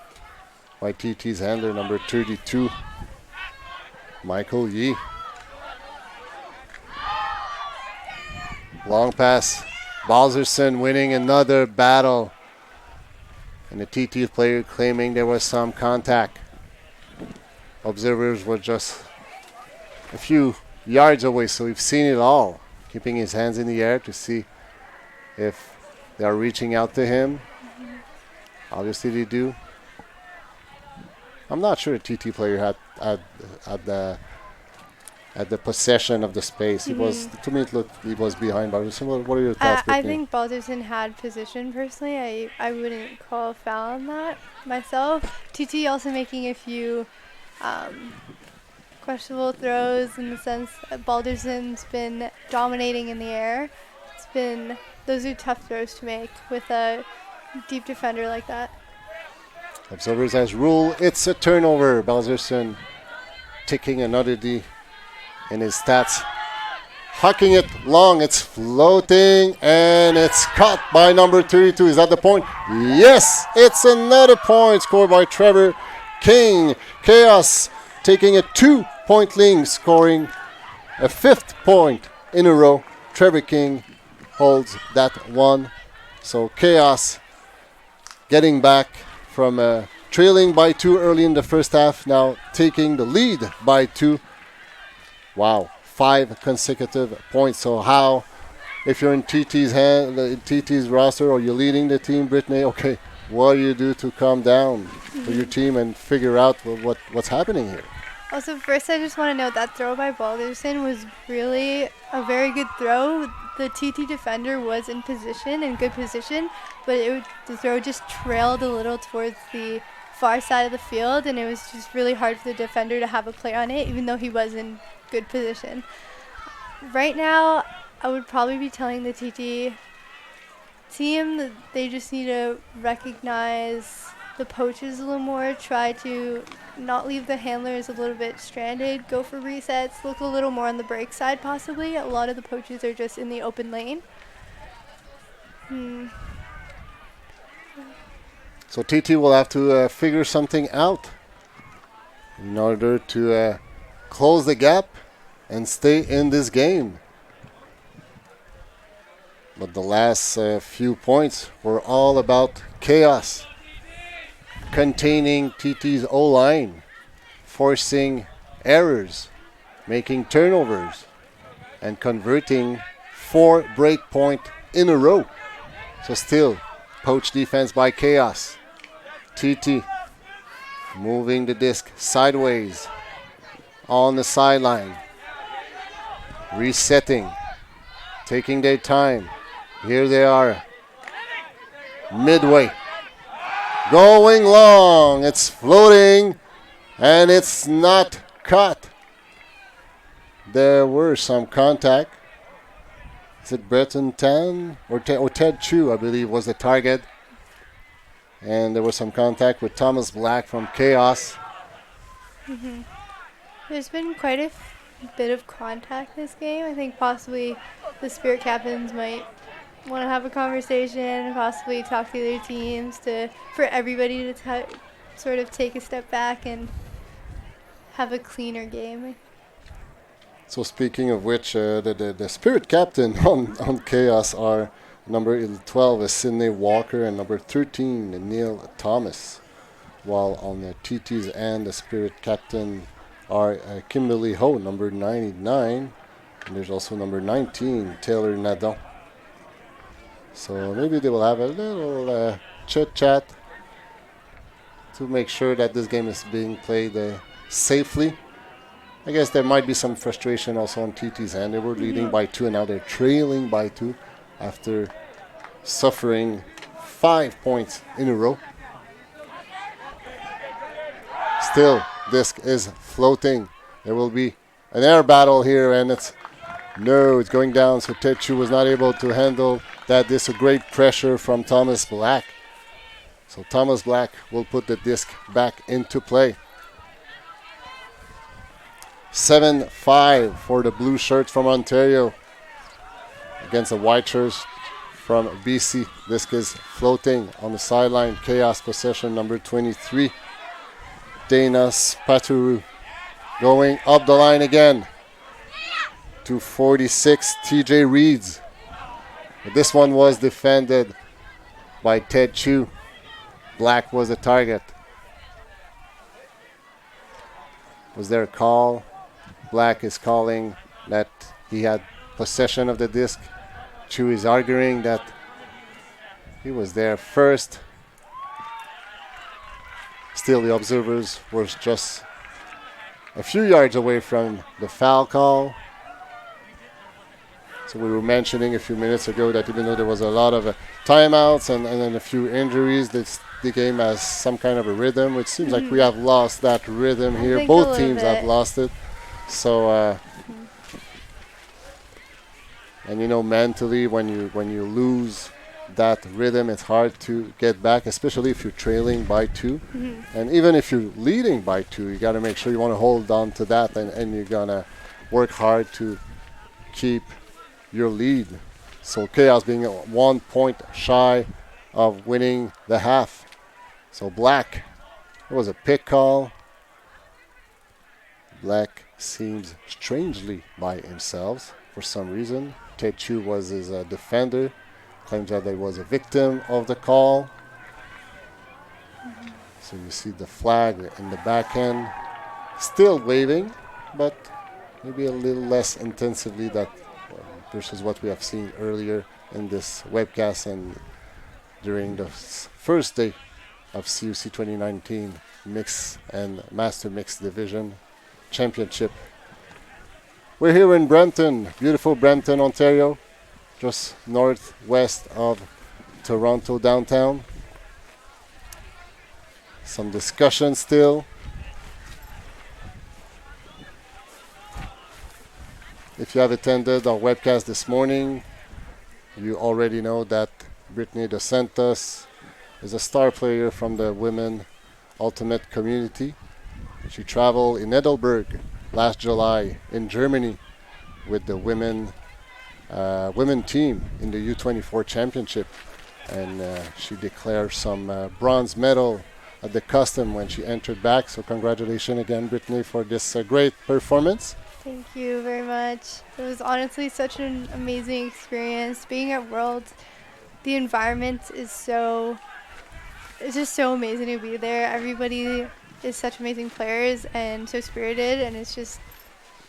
by TT's handler, number 32, Michael Yee. Long pass. Balzerson winning another battle. And the TT player claiming there was some contact. Observers were just a few yards away, so we've seen it all. Keeping his hands in the air to see if they are reaching out to him. Obviously they do. I'm not sure the TT player had the possession of the space. He was, to me it looked he was behind Balzerson. What are your thoughts? I think Balzerson had position personally. I wouldn't call a foul on that myself. TT also making a few questionable throws in the sense that Balderson's been dominating in the air. Those are tough throws to make with a deep defender like that. Observers as rule, it's a turnover. Balzerson ticking another D in his stats. Hucking it long, it's floating, and it's caught by number 32. Is that the point? Yes, it's another point scored by Trevor King. Khaos taking a 2-point lead, scoring a 5th point in a row. Trevor King holds that one. So Khaos getting back from trailing by 2 early in the first half, now taking the lead by 2. Wow, 5 consecutive points. So how, if you're in TT's roster or you're leading the team, Brittany, okay, what do you do to calm down for your team and figure out what's happening here? Also, first I just want to note that throw by Balderson was really a very good throw. The TT defender was in good position, but the throw just trailed a little towards the far side of the field, and it was just really hard for the defender to have a play on it, even though he was in good position. Right now, I would probably be telling the TT team that they just need to recognize the poaches a little more, try to not leave the handlers a little bit stranded, go for resets, look a little more on the break side possibly. A lot of the poaches are just in the open lane. So TT will have to figure something out in order to close the gap and stay in this game. But the last few points were all about Khaos containing TT's O-line, forcing errors, making turnovers, and converting 4 break point in a row. So still, poach defense by Khaos. TT moving the disc sideways on the sideline, resetting, taking their time. Here they are, midway, going long. It's floating, and it's not caught. There were some contact. Is it Breton Tan or Ted Chu, I believe, was the target. And there was some contact with Thomas Black from Khaos. There's been quite a bit of contact this game. I think possibly the Spirit Captains might want to have a conversation, possibly talk to the other teams, for everybody to sort of take a step back and have a cleaner game. So speaking of which, the spirit captain on Khaos are number 12 is Sydney Walker and number 13 Neil Thomas, while on the TT's and the spirit captain are Kimberly Ho, number 99, and there's also number 19 Taylor Nadon. So maybe they will have a little chit-chat to make sure that this game is being played safely. I guess there might be some frustration also on TT's end. They were leading by 2 and now they're trailing by 2 after suffering 5 points in a row. Still, disc is floating. There will be an air battle here, and it's going down. So Techu was not able to handle that. This a great pressure from Thomas Black. So Thomas Black will put the disc back into play. 7-5 for the blue shirts from Ontario against the white shirts from BC. Disc is floating on the sideline. Khaos possession number 23. Dana Spaturu going up the line again to 46. TJ Reeds. But this one was defended by Ted Chu. Black was the target. Was there a call? Black is calling that he had possession of the disc. Chu is arguing that he was there first. Still, the observers were just a few yards away from the foul call. So we were mentioning a few minutes ago that even though there was a lot of timeouts and then a few injuries, the game has some kind of a rhythm. It seems like we have lost that rhythm here. Both teams have lost it. So, and you know, mentally, when you lose that rhythm, it's hard to get back, especially if you're trailing by 2. And even if you're leading by 2, you got to make sure you want to hold on to that, and you're gonna work hard to keep your lead. So Khaos being 1 point shy of winning the half. So Black, it was a pick call. Black seems strangely by himself for some reason. Ted Chu was his defender. Claims that he was a victim of the call. So you see the flag in the back end. Still waving, but maybe a little less intensively versus what we have seen earlier in this webcast and during the first day of CUC 2019 Mix and Master Mix Division Championship. We're here in Brampton, beautiful Brampton, Ontario, just northwest of Toronto downtown. Some discussion still. If you have attended our webcast this morning, you already know that Brittany Dos Santos is a star player from the women ultimate community. She traveled in Heidelberg last July in Germany with the women team in the U24 championship, and she declared some bronze medal at the custom when she entered back. So congratulations again, Brittany, for this great performance. Thank you very much. It was honestly such an amazing experience. Being at Worlds, the environment is it's just so amazing to be there. Everybody is such amazing players and so spirited, and it's just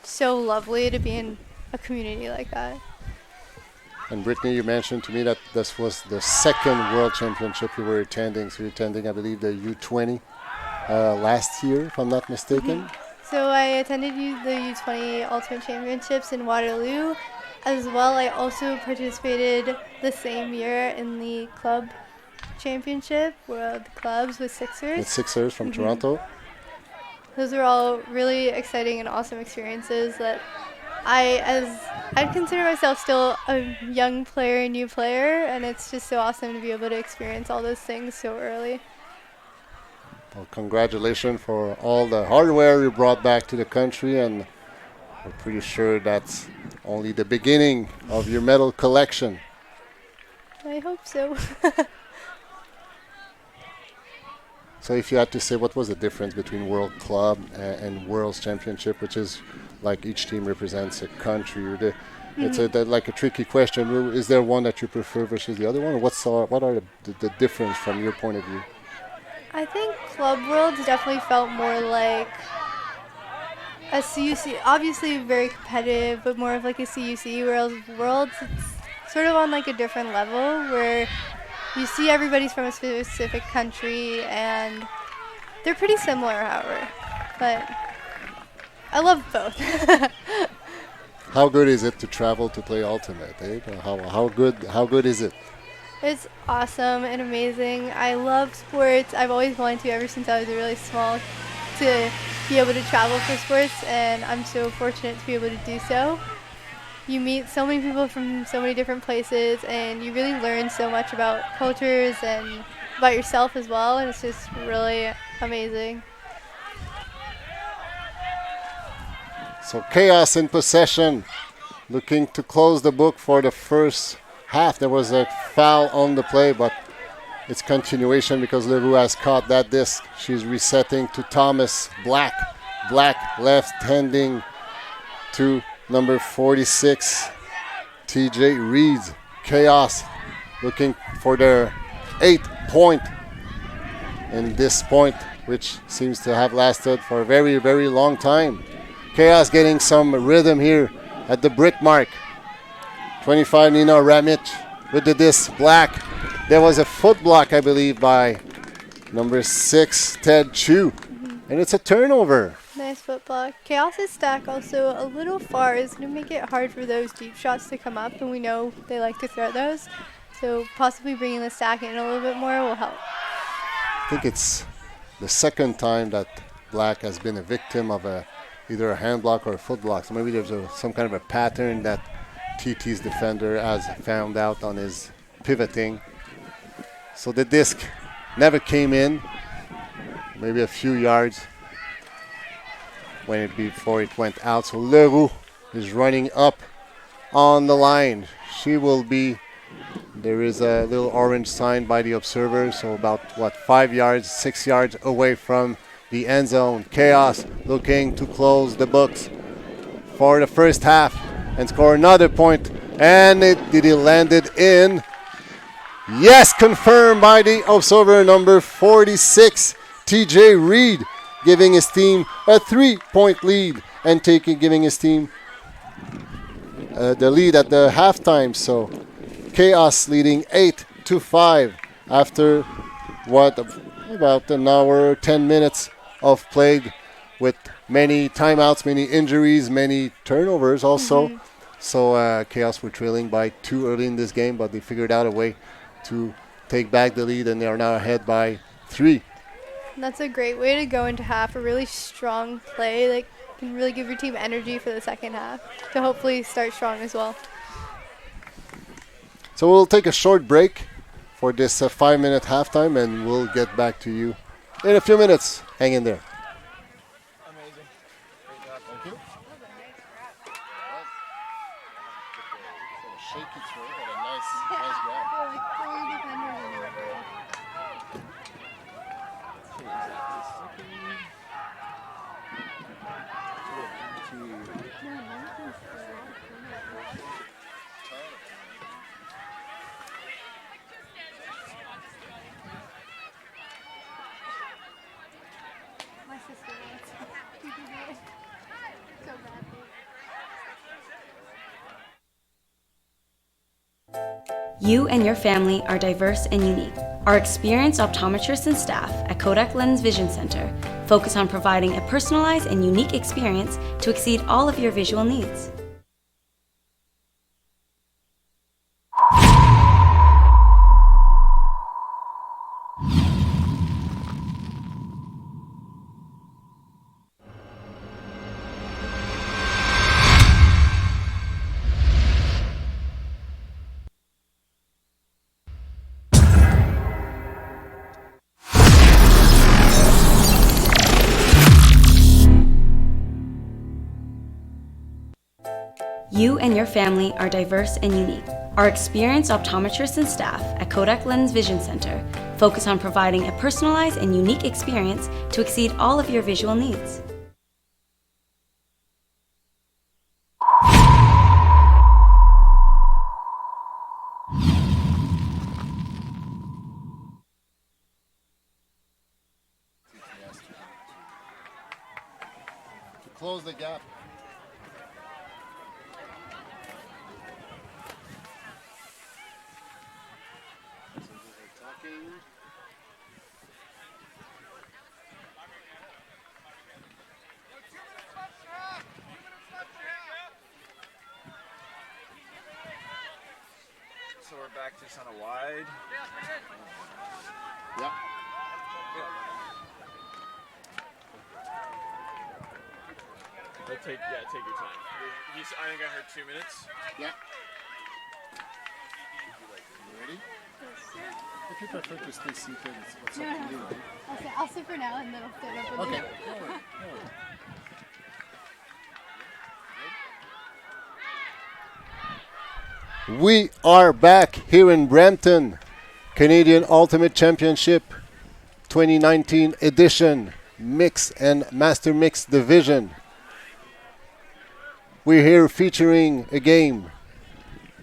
so lovely to be in a community like that. And Brittany, you mentioned to me that this was the second World Championship you were attending. So you're attending, I believe, the U20 last year, if I'm not mistaken. So I attended the U20 Ultimate Championships in Waterloo. As well, I also participated the same year in the club championship, World Clubs with Sixers. With Sixers from Toronto. Those were all really exciting and awesome experiences that I consider myself still a young player, new player, and it's just so awesome to be able to experience all those things so early. Well, congratulations for all the hardware you brought back to the country, and we're pretty sure that's only the beginning of your medal collection. I hope so. So if you had to say what was the difference between World Club and World's Championship, which is like each team represents a country, it's like a tricky question. Is there one that you prefer versus the other one? Or what are the difference from your point of view? I think Club Worlds definitely felt more like a CUC, obviously very competitive, but more of like a CUC, whereas Worlds, it's sort of on like a different level where you see everybody's from a specific country and they're pretty similar, however, but I love both. How good is it to travel to play Ultimate? Eh? How good is it? It's awesome and amazing. I love sports. I've always wanted to ever since I was really small to be able to travel for sports, and I'm so fortunate to be able to do so. You meet so many people from so many different places, and you really learn so much about cultures and about yourself as well, and it's just really amazing. So Khaos in possession, looking to close the book for the first half. There was a foul on the play, but it's continuation because Leroux has caught that disc. She's resetting to Thomas Black. Black left-handing to number 46, TJ Reed. Khaos looking for their 8th point in this point, which seems to have lasted for a very, very long time. Khaos getting some rhythm here at the brick mark. 25 Nina Ramic with the disc. Black. There was a foot block, I believe, by number 6, Ted Chu. And it's a turnover. Nice foot block. Khaos' stack also a little far is going to make it hard for those deep shots to come up, and we know they like to throw those. So possibly bringing the stack in a little bit more will help. I think it's the second time that Black has been a victim of either a hand block or a foot block. So maybe there's some kind of a pattern that TT's defender has found out on his pivoting. So the disc never came in, maybe a few yards before it went out. So Leroux is running up on the line. She will be, there is a little orange sign by the observer, so about 5 yards, 6 yards away from the end zone. Khaos looking to close the books for the first half and score another point. And did it landed in? Yes, confirmed by the observer, number 46, TJ Reed, giving his team a 3-point lead and giving his team the lead at the halftime. So Khaos leading 8-5 after about an hour, 10 minutes of play with many timeouts, many injuries, many turnovers also. So Khaos were trailing by 2 early in this game, but they figured out a way to take back the lead, and they are now ahead by 3. That's a great way to go into half, a really strong play that can really give your team energy for the second half to hopefully start strong as well. So we'll take a short break for this 5-minute halftime, and we'll get back to you in a few minutes. Hang in there. Amazing. Great job. Thank you. Shaky throw, but a nice grab. My sister wants to do it so badly. You and your family are diverse and unique. Our experienced optometrists and staff at Kodak Lens Vision Center focus on providing a personalized and unique experience to exceed all of your visual needs. You and your family are diverse and unique. Our experienced optometrists and staff at Kodak Lens Vision Center focus on providing a personalized and unique experience to exceed all of your visual needs. To close the gap. So we're back just on a wide. Yep. Take your time. I think I heard 2 minutes. Yeah. You ready? If you prefer to stay seated, it's up to you. I'll sit for now and then I'll stand up. Okay. We are back here in Brampton, Canadian Ultimate Championship 2019 edition, Mix and Master Mix Division. We're here featuring a game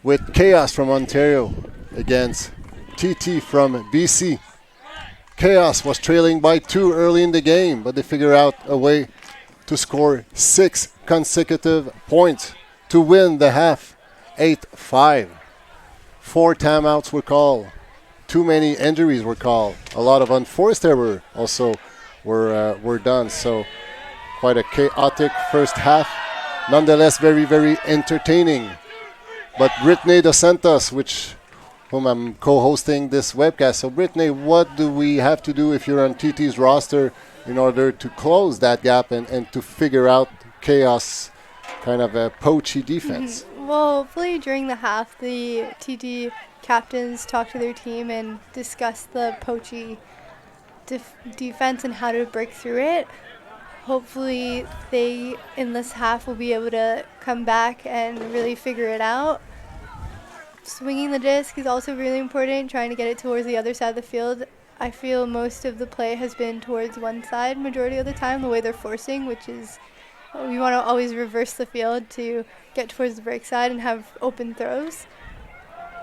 with Khaos from Ontario against TT from BC. Khaos was trailing by 2 early in the game, but they figured out a way to score 6 consecutive points to win the half, 8-5. 4 timeouts were called. Too many injuries were called. A lot of unforced errors also were done. So quite a chaotic first half. Nonetheless, very, very entertaining. But Brittany Dos Santos, whom I'm co-hosting this webcast. So Brittany, what do we have to do if you're on TT's roster in order to close that gap and to figure out Khaos kind of a poachy defense? Well, hopefully during the half, the TT captains talk to their team and discuss the poachy defense and how to break through it. Hopefully they, in this half, will be able to come back and really figure it out. Swinging the disc is also really important, trying to get it towards the other side of the field. I feel most of the play has been towards one side majority of the time, the way they're forcing, which is we want to always reverse the field to get towards the break side and have open throws.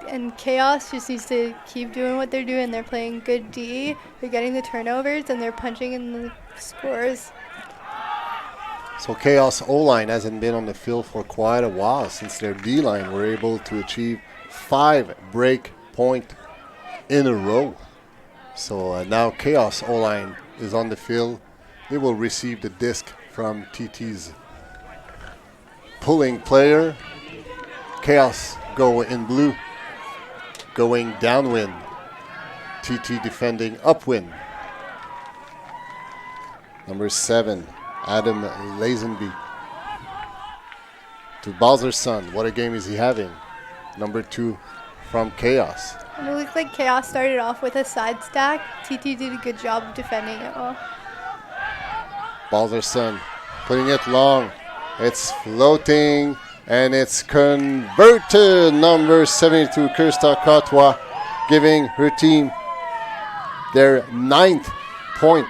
And Khaos just needs to keep doing what they're doing. They're playing good D, they're getting the turnovers, and they're punching in the scores. So Khaos O-line hasn't been on the field for quite a while since their D-line were able to achieve 5 break point in a row. So now Khaos O-line is on the field. They will receive the disc from TT's pulling player. Khaos go in blue, going downwind. TT defending upwind. Number 7, Adam Lazenby. To Bowser's son. What a game is he having? Number 2 from Khaos. And it looks like Khaos started off with a side stack. TT did a good job of defending it well. Bowser's son putting it long. It's floating and it's converted. Number 72, Kirsta Katwa, giving her team their 9th point.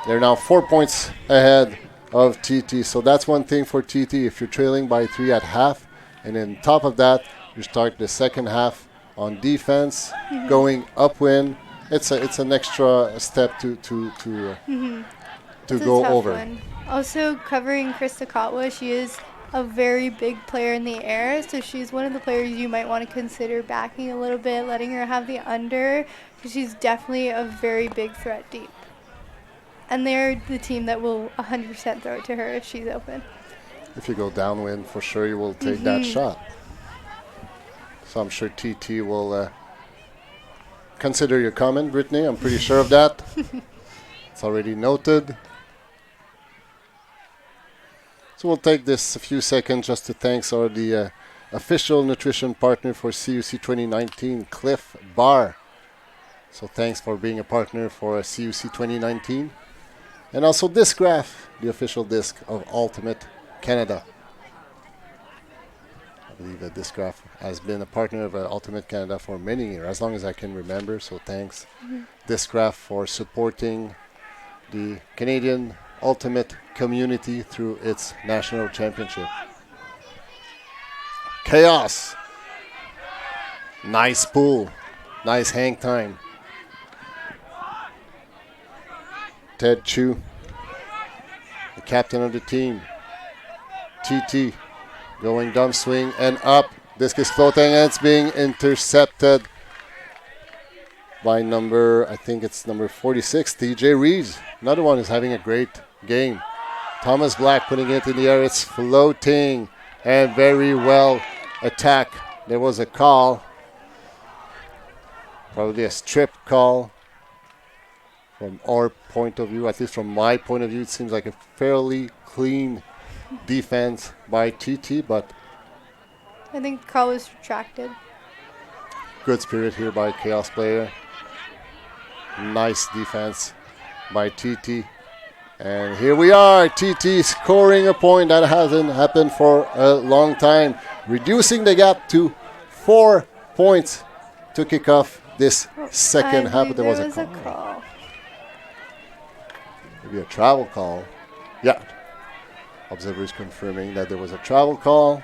They're now 4 points ahead of TT. So that's one thing for TT. If you're trailing by 3 at half, and then top of that, you start the second half on defense, going upwind. It's an extra step to go over. One. Also covering Krista Kotwa, she is a very big player in the air, so she's one of the players you might want to consider backing a little bit, letting her have the under, because she's definitely a very big threat deep. And they're the team that will 100% throw it to her if she's open. If you go downwind, for sure you will take that shot. So I'm sure TT will consider your comment, Brittany. I'm pretty sure of that. It's already noted. So we'll take this a few seconds just to thank the official nutrition partner for CUC 2019, Cliff Bar. So thanks for being a partner for CUC 2019. And also Discgraph, the official disc of Ultimate Canada. I believe that Discraft has been a partner of Ultimate Canada for many years, as long as I can remember. So thanks, Discraft, for supporting the Canadian Ultimate community through its national championship. Khaos. Nice pull. Nice hang time. Ted Chu, the captain of the team. TT going dump swing and up. Discus floating, and it's being intercepted by I think it's number 46, TJ Reeves. Another one who's having a great game. Thomas Black putting it in the air. It's floating and very well attacked. There was a call. Probably a strip call. From our point of view, at least from my point of view, it seems like a fairly clean defense by TT, but I think the call was retracted. good spirit here by Khaos player. Nice defense by TT. And here we are, TT scoring a point. That hasn't happened for a long time. Reducing the gap to 4 points to kick off this second half. But there was a call. Maybe a travel call. Yeah. Observers confirming that there was a travel call.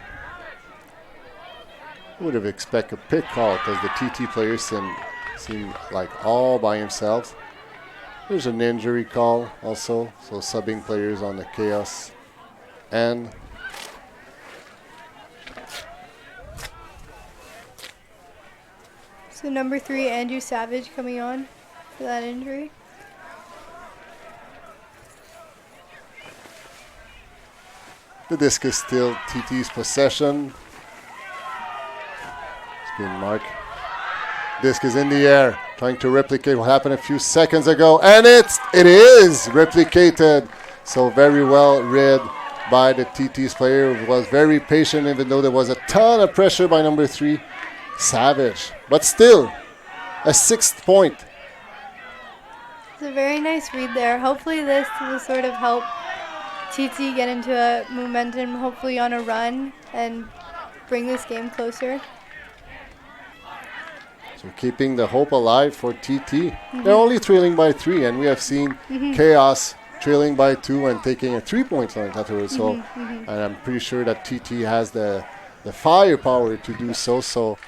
I would have expected a pick call because the TT players seem like all by themselves. There's an injury call also, so subbing players on the Khaos end. So number 3, Andrew Savage coming on for that injury. The disc is still TT's possession. Spin mark. Disc is in the air, trying to replicate what happened a few seconds ago, and it is replicated. So very well read by the TT's player, who was very patient, even though there was a ton of pressure by number 3, Savage. But still, a 6th point. It's a very nice read there. Hopefully this will sort of help TT get into a momentum, hopefully on a run, and bring this game closer. So keeping the hope alive for TT. They're only trailing by 3, and we have seen Khaos trailing by 2 and taking a 3-point lead afterwards. So, and I'm pretty sure that TT has the firepower to do so. So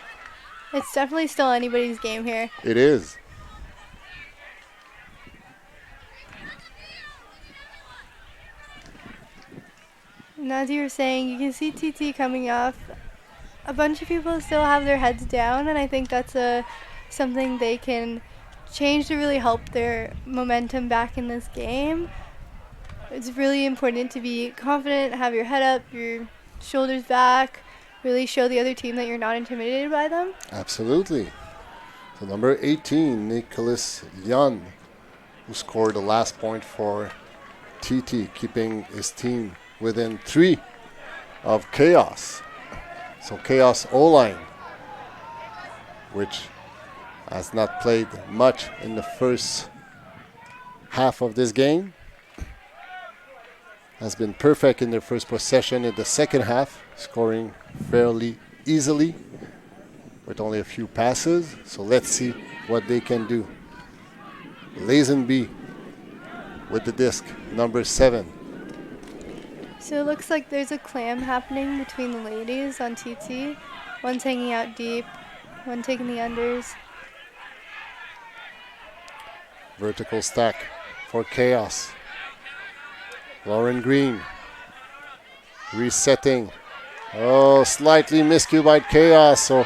it's definitely still anybody's game here. It is. And as you were saying, you can see TT coming off. A bunch of people still have their heads down, and I think that's something they can change to really help their momentum back in this game. It's really important to be confident, have your head up, your shoulders back, really show the other team that you're not intimidated by them. Absolutely. So number 18, Nicholas Young, who scored the last point for TT, keeping his team within 3 of Khaos. So Khaos O-line, which has not played much in the first half of this game, has been perfect in their first possession in the second half, scoring fairly easily with only a few passes. So let's see what they can do. Lazenby with the disc, number 7. So it looks like there's a clam happening between the ladies on TT. One's hanging out deep, one taking the unders. Vertical stack for Khaos. Lauren Green resetting. Oh, slightly miscue by Khaos. So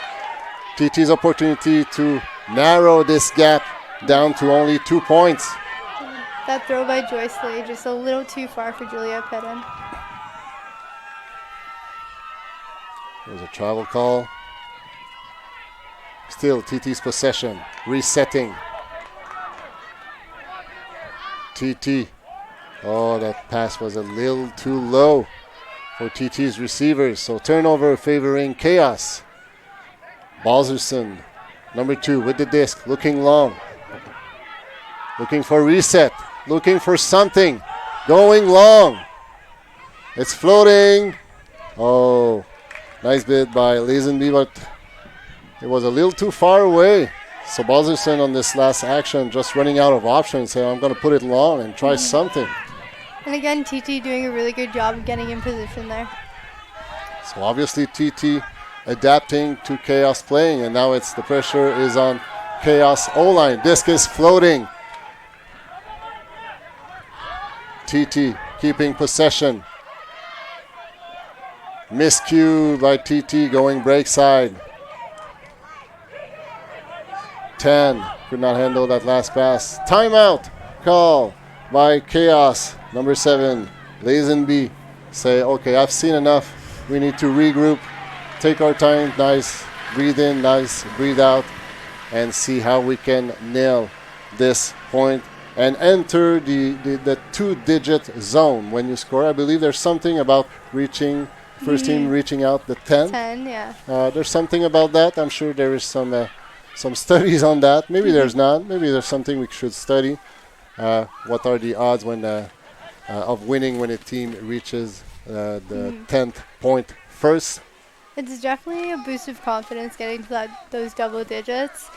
TT's opportunity to narrow this gap down to only 2 points. That throw by Joyce Lee, just a little too far for Julia Pedden. There's a travel call. Still TT's possession. Resetting. TT. Oh, that pass was a little too low for TT's receivers. So turnover favoring Khaos. Balzerson, number 2 with the disc, looking long. Looking for reset. Looking for something. Going long. It's floating. Oh. Nice bid by Lazenby, but it was a little too far away. So Balzerson on this last action just running out of options, saying I'm going to put it long and try something. And again, TT doing a really good job of getting in position there. So obviously TT adapting to Khaos playing, and now the pressure is on Khaos O-line. Disc is floating. TT keeping possession. Miscue by TT going break side. 10 could not handle that last pass. Timeout call by Khaos. Number 7, Lazenby. Say, okay, I've seen enough. We need to regroup, take our time, nice, breathe in, nice, breathe out, and see how we can nail this point and enter the two-digit zone when you score. I believe there's something about reaching, first team reaching out the 10. 10, yeah. There's something about that. I'm sure there is some studies on that. Maybe there's not. Maybe there's something we should study. What are the odds of winning when a team reaches the 10th point first? It's definitely a boost of confidence getting to those double digits.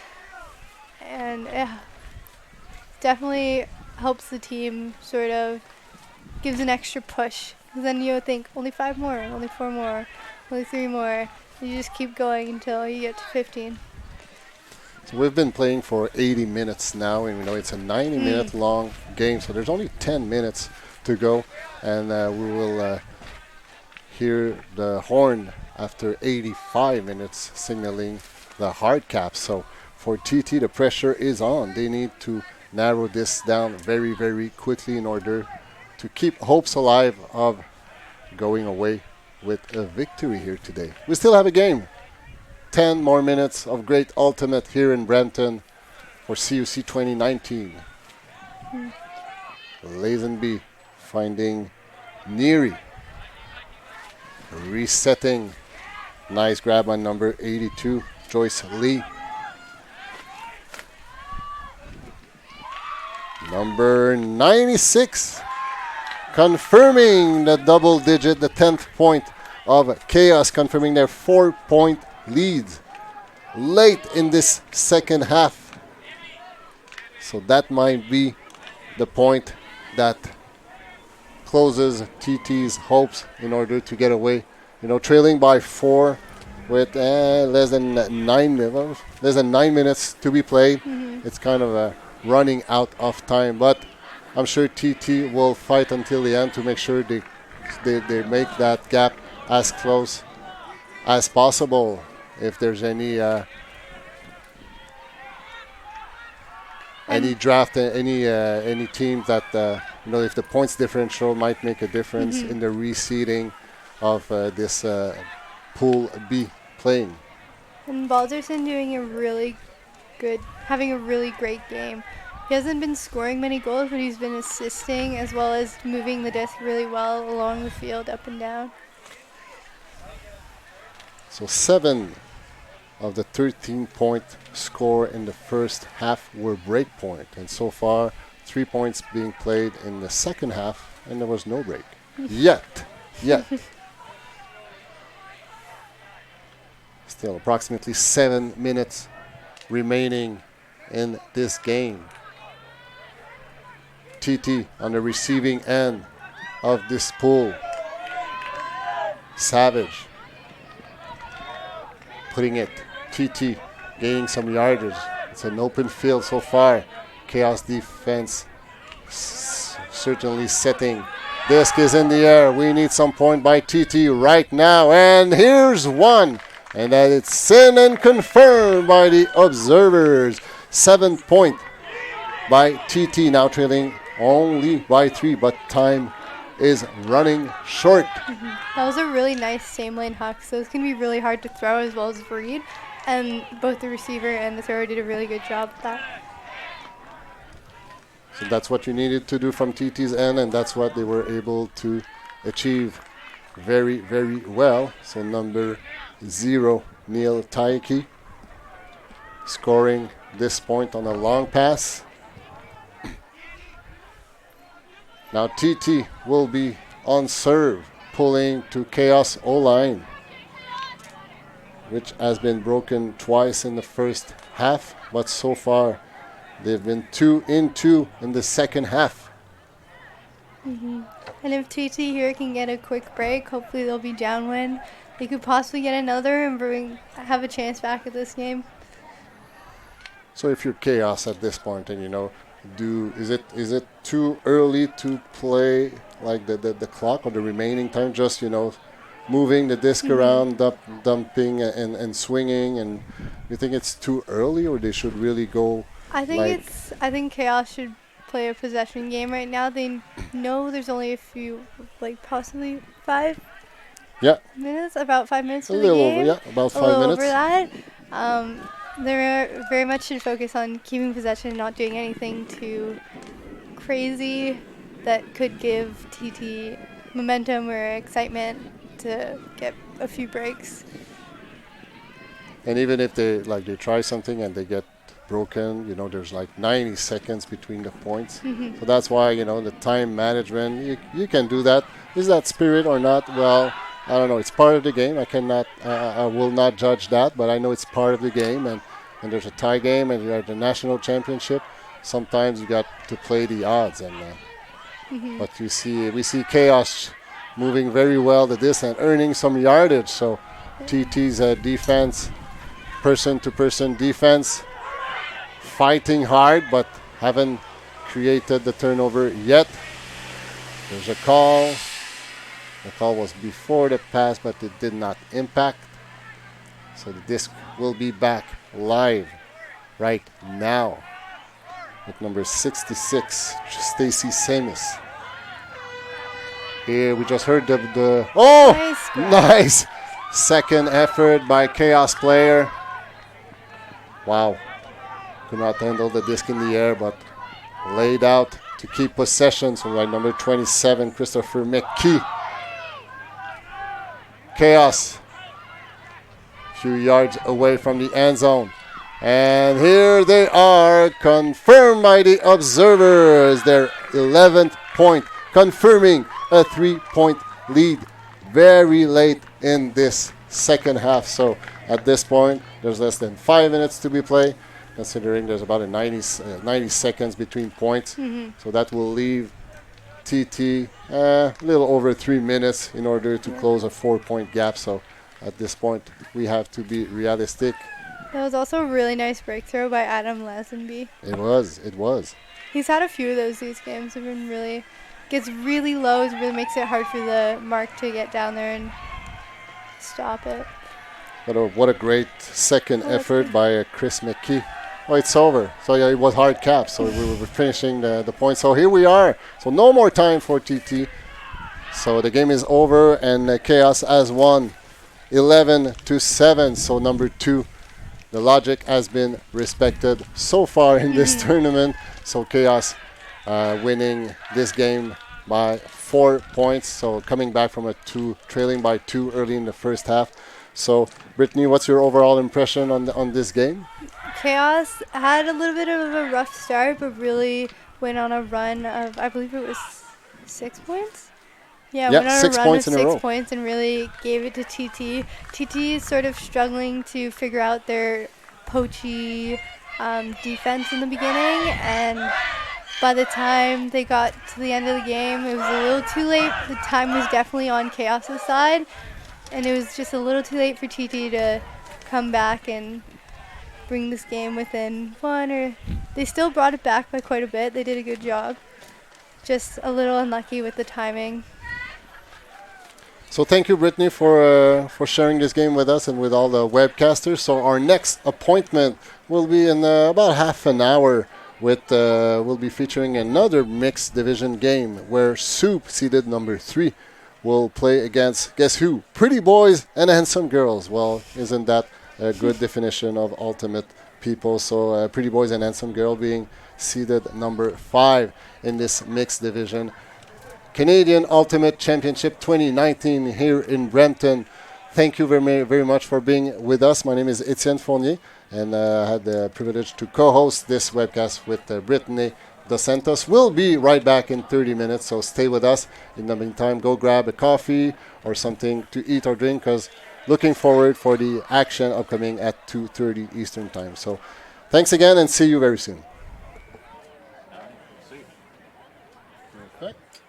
And definitely helps the team, sort of gives an extra push. Because then you think, only 5 more, only 4 more, only 3 more. You just keep going until you get to 15. So we've been playing for 80 minutes now, and it's a 90-minute long game, so there's only 10 minutes to go, and we will hear the horn after 85 minutes signaling the hard cap. So for TT, the pressure is on. They need to narrow this down very, very quickly in order to keep hopes alive of going away with a victory here today. We still have a game. 10 more minutes of great ultimate here in Brampton for CUC 2019. Lazenby finding Neary. Resetting. Nice grab on number 82, Joyce Lee. Number 96, confirming the double digit, the 10th point of Khaos, confirming their 4-point lead late in this second half. So that might be the point that closes TT's hopes in order to get away. Trailing by 4 with less than 9 minutes to be played. It's kind of running out of time, but I'm sure TT will fight until the end to make sure they make that gap as close as possible. If there's any draft, any team that if the points differential might make a difference in the reseeding of this Pool B playing. And Balderson having a really great game. He hasn't been scoring many goals, but he's been assisting as well as moving the disc really well along the field, up and down. So 7 of the 13-point score in the first half were break point, and so far 3 points being played in the second half, and there was no break yet. Still approximately 7 minutes remaining in this game. TT on the receiving end of this pool. Savage putting it. TT gaining some yardage. It's an open field so far. Khaos defense certainly setting. Disc is in the air. We need some point by TT right now. And here's one. And that it's seen and confirmed by the observers. 7 point by TT, now trailing only by 3, but time is running short. That was a really nice same lane huck, so it's going to be really hard to throw as well as read. And both the receiver and the thrower did a really good job with that. So that's what you needed to do from TT's end, and that's what they were able to achieve very, very well. So number 0, Neil Taiki, scoring this point on a long pass. Now TT will be on serve, pulling to Khaos O-line. which has been broken twice in the first half, but so far they've been 2-2 in the second half. And if TT here can get a quick break, hopefully they'll be downwind. They could possibly get another and have a chance back at this game. So if you're Khaos at this point, and is it too early to play like the clock or the remaining time? Just moving the disc around, dumping and swinging, and you think it's too early, or they should really go? I think Khaos should play a possession game right now. They know there's only a few, possibly 5 minutes, about 5 minutes for the game. About 5 minutes. A little over that. They very much should focus on keeping possession, not doing anything too crazy that could give TT momentum or excitement to get a few breaks. And even if they try something and they get broken, there's 90 seconds between the points. So that's why, the time management, you can do that. Is that spirit or not? Well, I don't know. It's part of the game. I will not judge that, but I know it's part of the game. And there's a tie game, and you're at the national championship. Sometimes you got to play the odds. And but we see Khaos moving very well to this and earning some yardage. So TT's defense, person-to-person defense, fighting hard, but haven't created the turnover yet. There's a call. The call was before the pass, but it did not impact. So the disc will be back live right now with number 66, Stacy Samus. Here we just heard nice second effort by Khaos player. Wow. Could not handle the disc in the air, but laid out to keep possession. So by number 27, Christopher McKee. Khaos, few yards away from the end zone. And here they are, confirmed by the observers. Their 11th point, confirming a 3-point lead very late in this second half. So at this point, there's less than 5 minutes to be played, considering there's about 90 seconds between points. So that will leave TT a little over 3 minutes in order to close a 4-point gap. So at this point, we have to be realistic. That was also a really nice breakthrow by Adam Lazenby. It was. He's had a few of these games. Have been really, gets really low. It really makes it hard for the mark to get down there and stop it. But what a great second effort by Chris McKee. Oh, it's over. So it was hard cap. So we were finishing the point. So here we are. So no more time for TT. So the game is over, and Khaos has won 11-7. So number 2, the logic has been respected so far in this tournament. So Khaos winning this game by 4 points. So coming back from trailing by 2 early in the first half. So Brittany, what's your overall impression on this game? Khaos had a little bit of a rough start, but really went on a run of, I believe it was 6 points. Yeah, went on 6 a run points of in a row. 6 points and really gave it to TT. TT is sort of struggling to figure out their poachy defense in the beginning, and by the time they got to the end of the game, it was a little too late. The time was definitely on Khaos' side, and it was just a little too late for TT to come back and bring this game within one. Or they still brought it back by quite a bit. They did a good job. Just a little unlucky with the timing. So thank you, Brittany, for sharing this game with us and with all the webcasters. So our next appointment will be in about half an hour. We'll be featuring another mixed division game where Soup, seeded number 3, will play against, guess who? Pretty boys and handsome girls. Well, isn't that a good definition of ultimate people? So Pretty boys and handsome girl being seeded number 5 in this mixed division. Canadian Ultimate Championship 2019 here in Brampton. Thank you very much for being with us. My name is Etienne Fournier, and I had the privilege to co-host this webcast with Brittany Dos Santos. We'll be right back in 30 minutes, so stay with us. In the meantime, go grab a coffee or something to eat or drink, because looking forward for the action upcoming at 2:30 Eastern Time. So thanks again, and see you very soon. See you. Perfect.